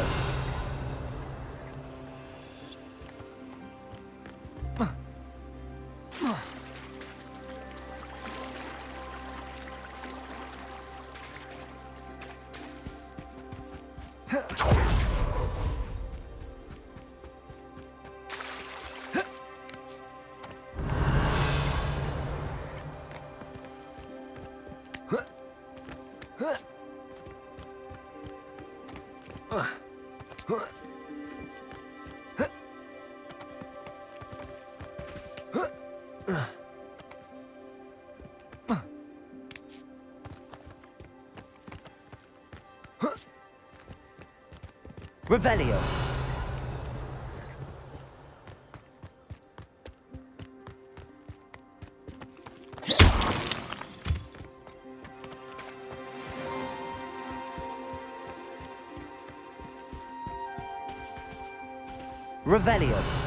Revelio. Revelio.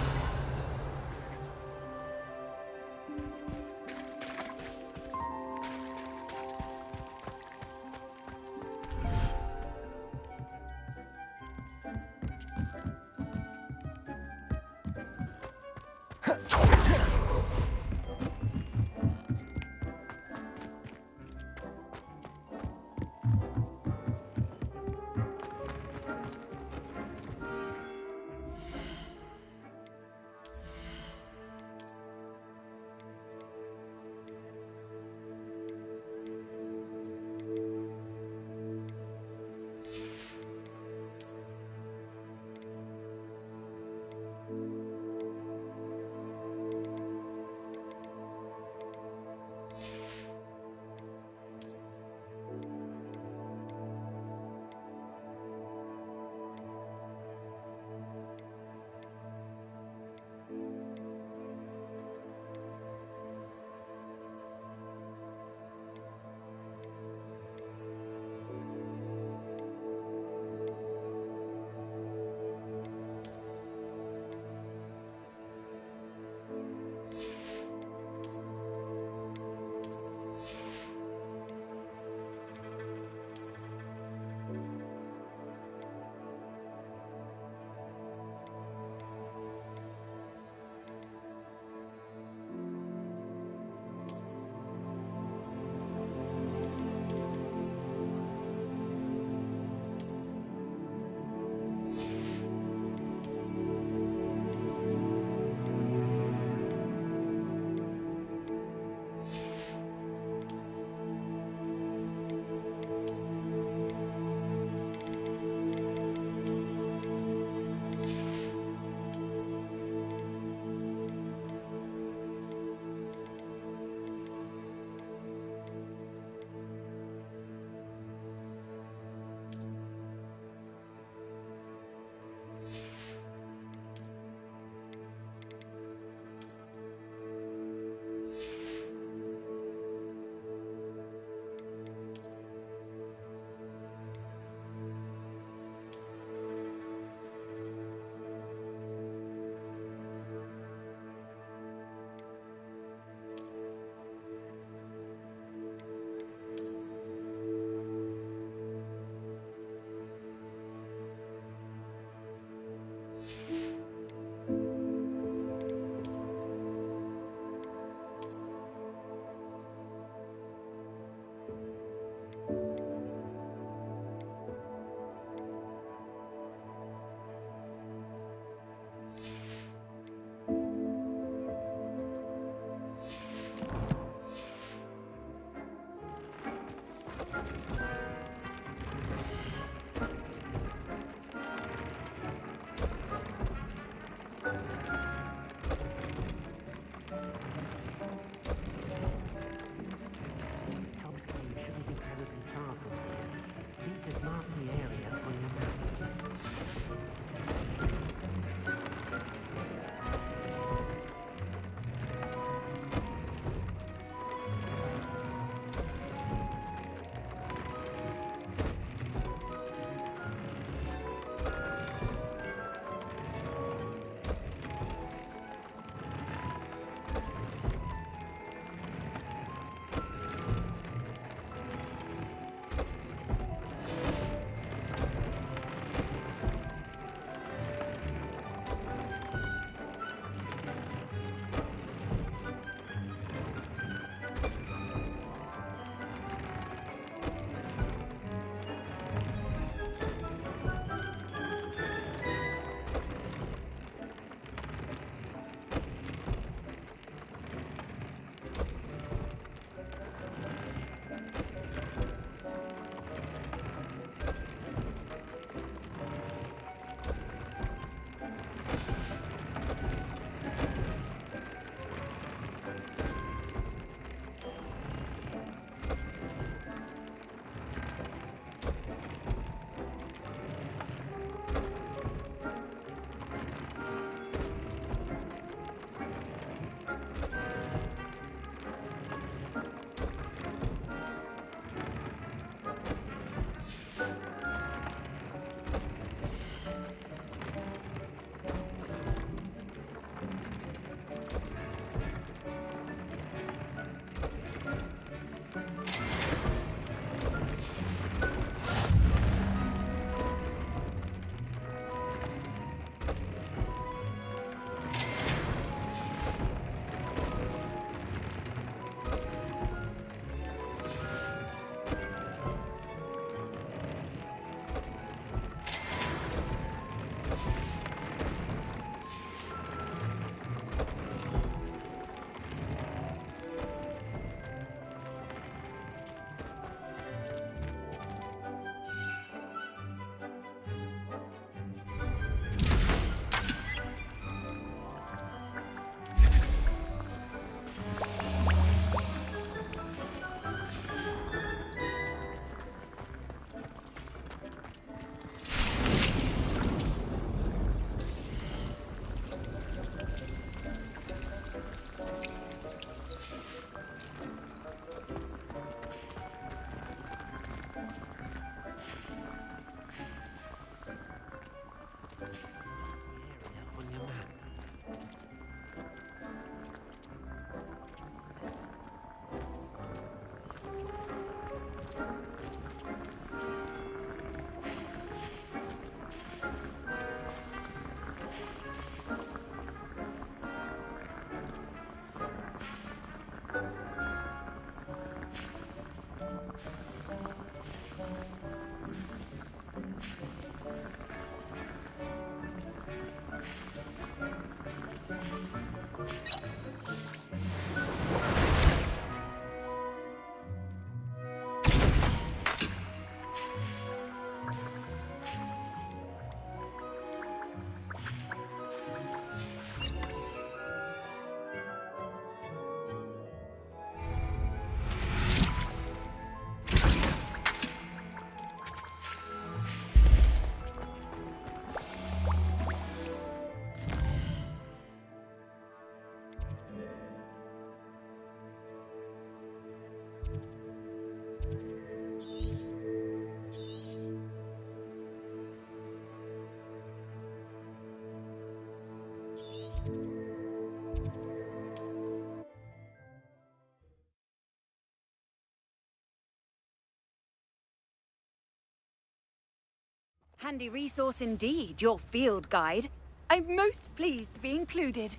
Handy resource indeed, your field guide. I'm most pleased to be included.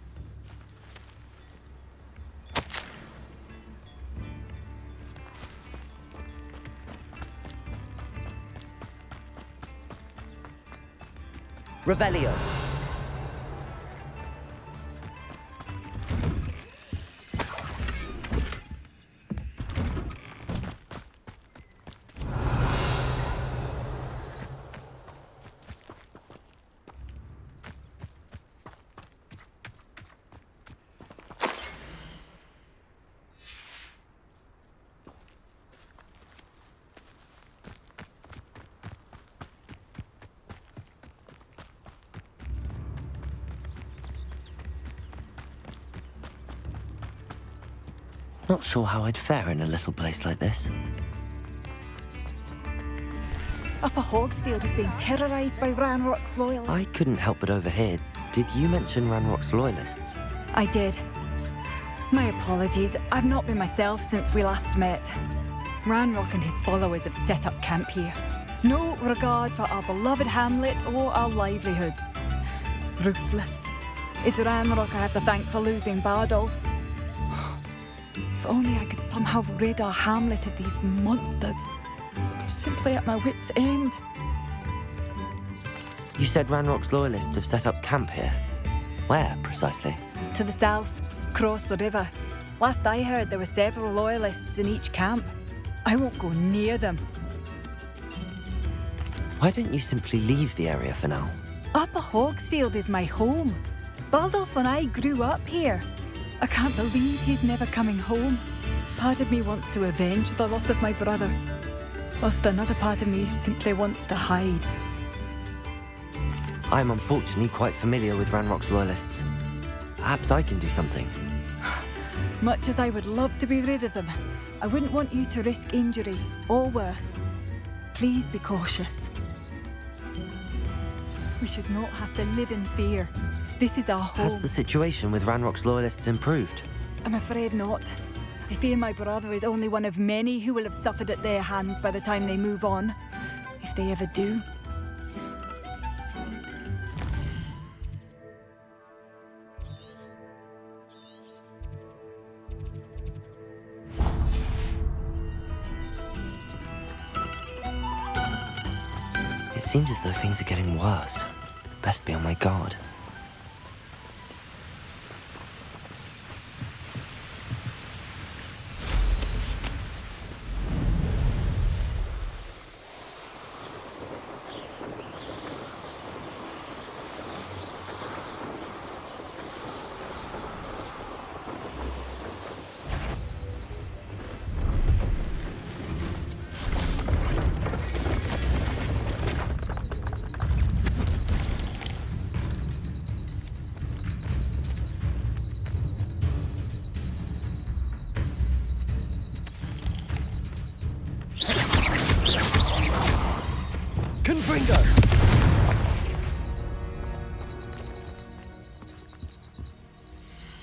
Revelio. Not sure how I'd fare in a little place like this. Upper Hogsfield is being terrorised by Ranrock's loyalists. I couldn't help but overhear. Did you mention Ranrock's loyalists? I did. My apologies. I've not been myself since we last met. Ranrock and his followers have set up camp here. No regard for our beloved hamlet or our livelihoods. Ruthless. It's Ranrock I have to thank for losing Bardolph. If only I could somehow rid our hamlet of these monsters. I'm simply at my wit's end. You said Ranrock's loyalists have set up camp here. Where, precisely? To the south, across the river. Last I heard, there were several loyalists in each camp. I won't go near them. Why don't you simply leave the area for now? Upper Hogsfield is my home. Baldolph and I grew up here. I can't believe he's never coming home. Part of me wants to avenge the loss of my brother, whilst another part of me simply wants to hide. I'm unfortunately quite familiar with Ranrock's loyalists. Perhaps I can do something. Much as I would love to be rid of them, I wouldn't want you to risk injury, or worse. Please be cautious. We should not have to live in fear. This is our home. Has the situation with Ranrock's loyalists improved? I'm afraid not. I fear my brother is only one of many who will have suffered at their hands by the time they move on. If they ever do. It seems as though things are getting worse. Best be on my guard.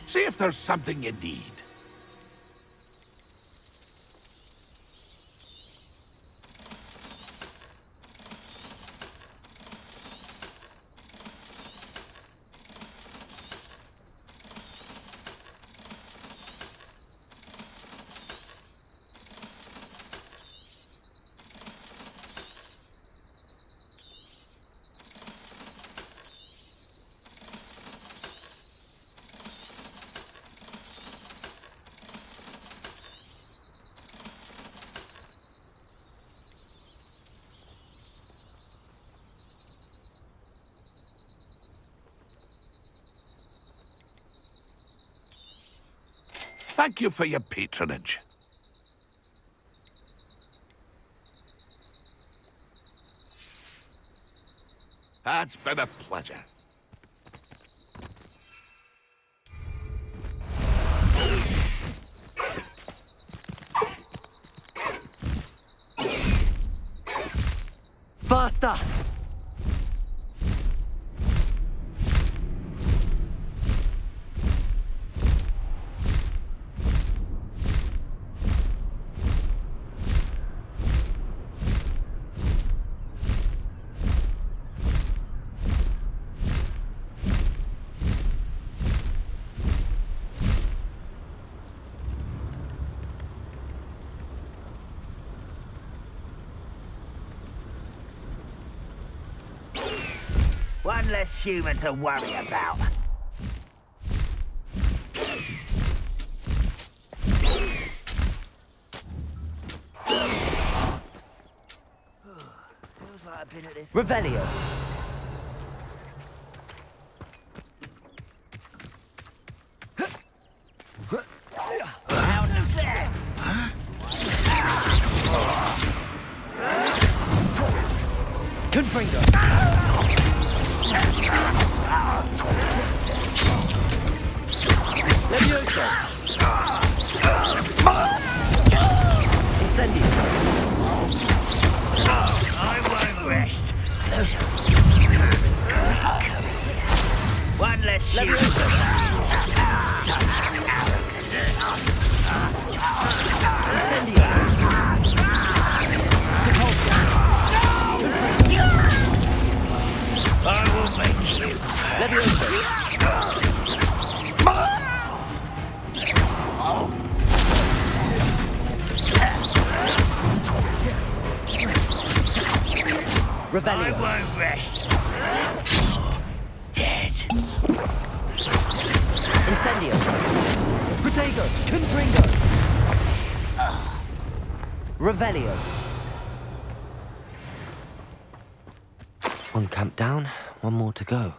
See if there's something you need. Thank you for your patronage. It's been a pleasure. Faster! One less human to worry about. Feels like I've been at this. Revelio. Out of there! Confringo. Levioso. Incendio. I won't rest. One less shoot. Levioso. Incendio. I will make you. Levioso. I Revelio. won't rest. Dead. Incendio. Protego. Confringo. Revelio. One camp down, one more to go.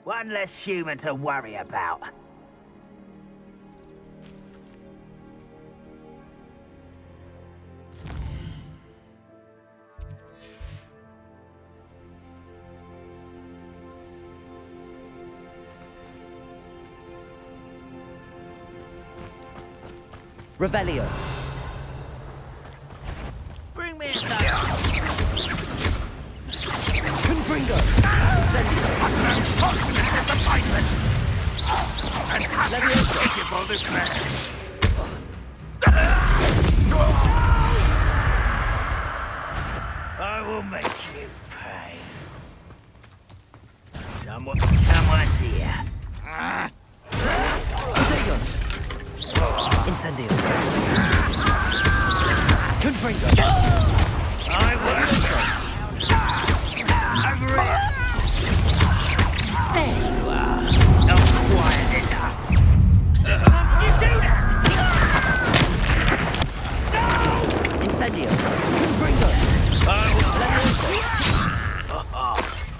One less human to worry about. Revelio. Bring me a Confringo. Incendio. Disappointment! And Levioso. for this man. I will make you pay. Someone's here. Protego. Incendio. Confringo. I will. Over here. There you are. Not quiet enough. How did you do that? No! Incendio. Confringo.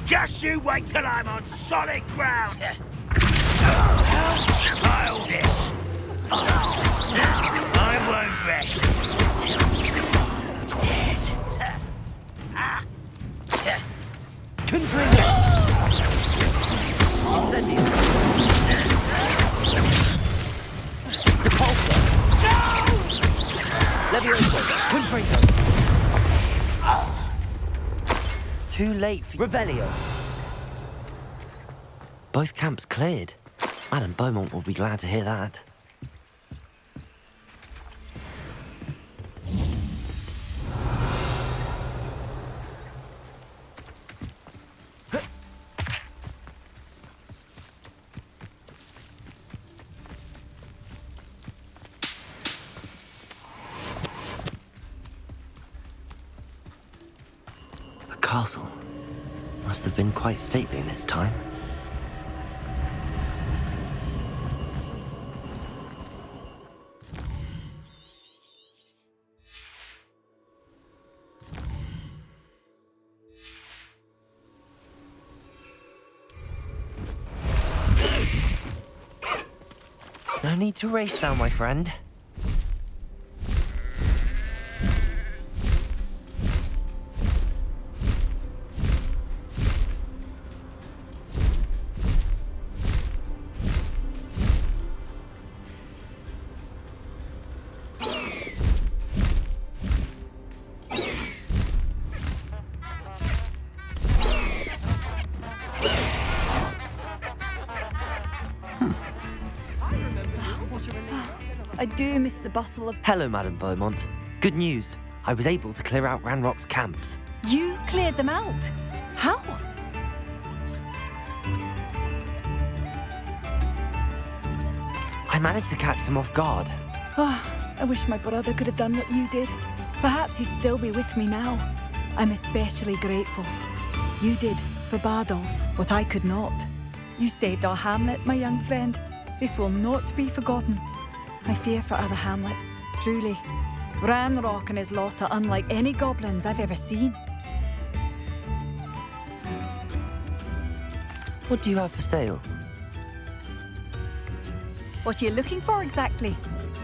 Just you wait till I'm on solid ground. I'll this. I won't rest. Dead. Confringo. Incendio. Depulso. Levioso. Confringo. Too late for Revelio. both camps cleared. Madame Beaumont will be glad to hear that. Castle. Must have been quite stately in its time. No need to race now, my friend. I do miss the bustle of... Hello, Madame Beaumont. Good news. I was able to clear out Ranrock's camps. You cleared them out? How? I managed to catch them off guard. I wish my brother could have done what you did. Perhaps he'd still be with me now. I'm especially grateful. You did, for Bardolph, what I could not. You saved our hamlet, my young friend. This will not be forgotten. I fear for other hamlets, truly. Ranrock and his lot are unlike any goblins I've ever seen. What do you have for sale? What are you looking for exactly?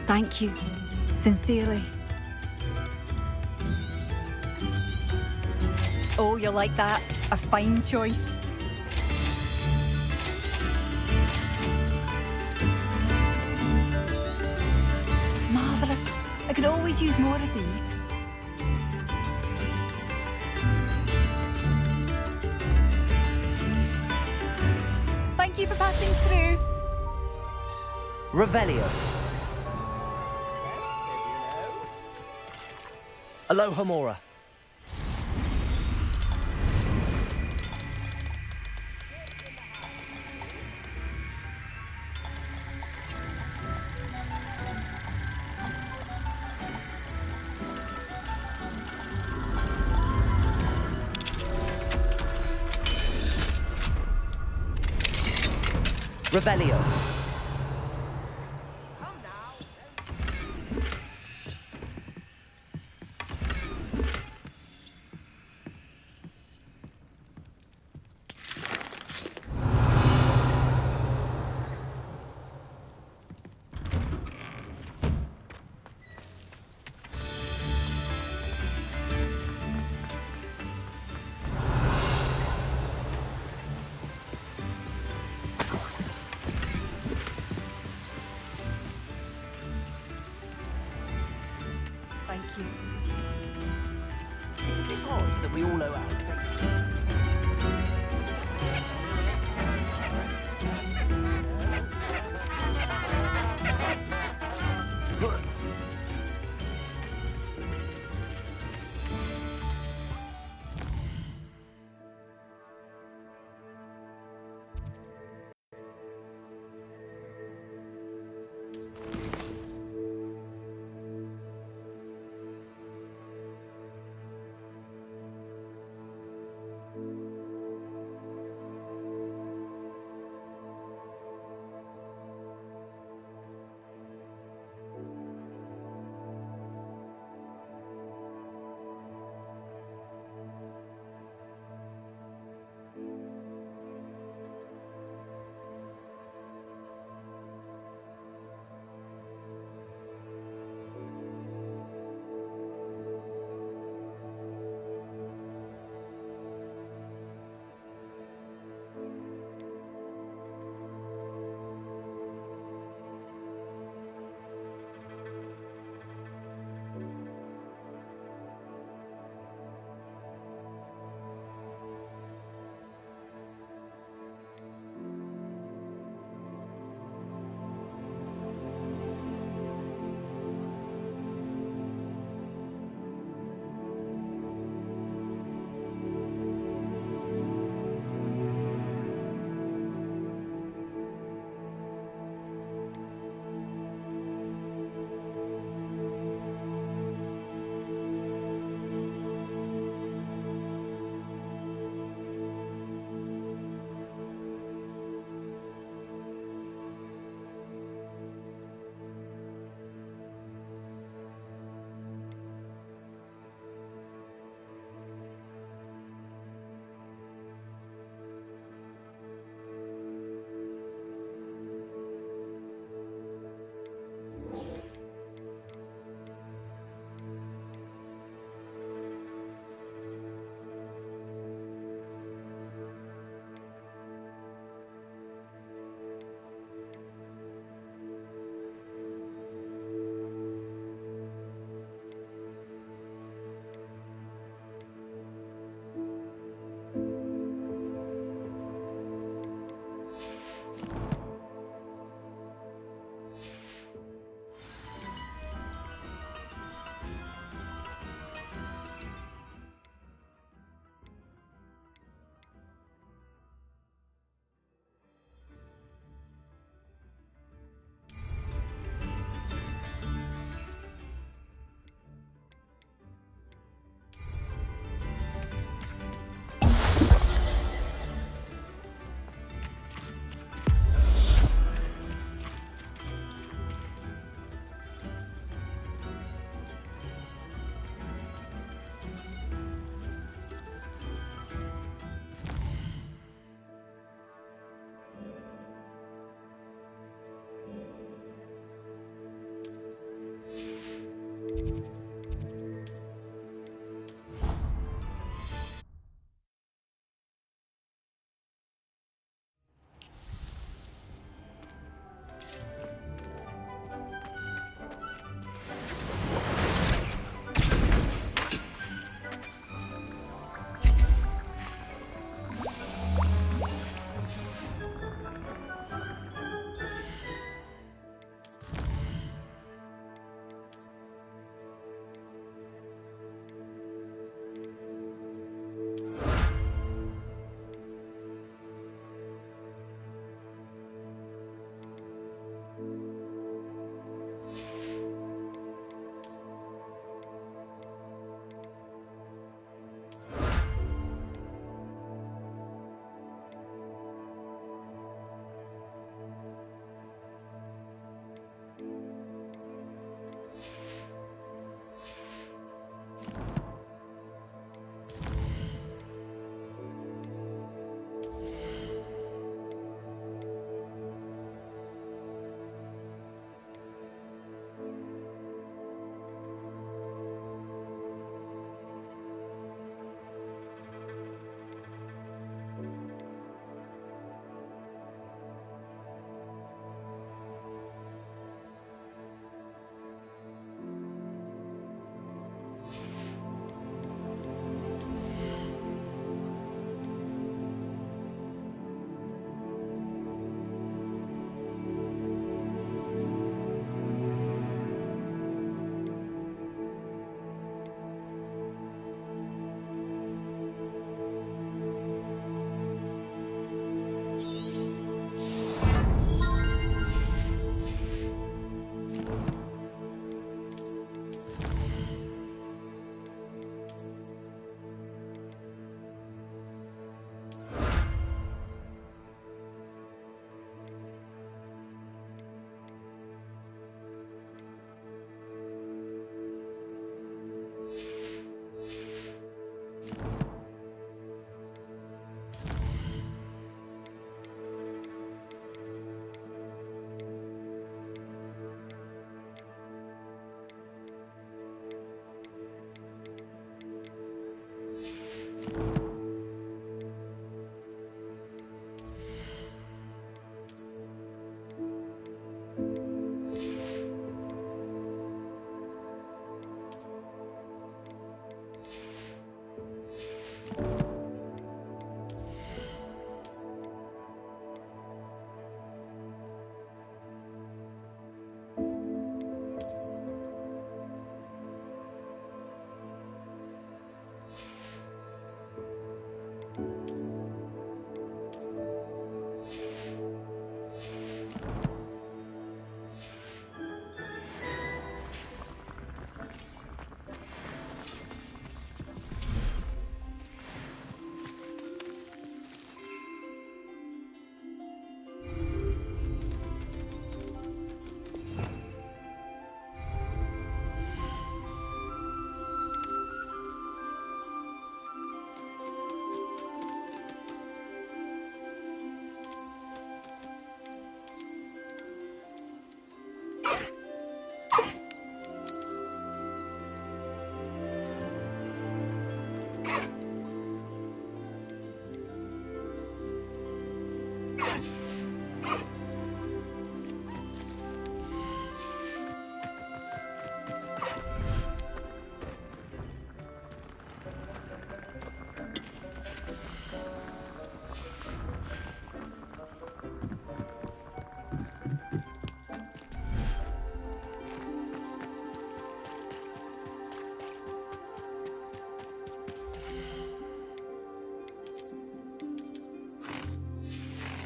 Thank you. Sincerely. Oh, you'll like that. A fine choice. Marvellous. I could always use more of these. Thank you for passing through. Revelio. Aloha Mora. Revelio. Thank you. It's a bit odd that we all owe our faith.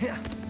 Yeah.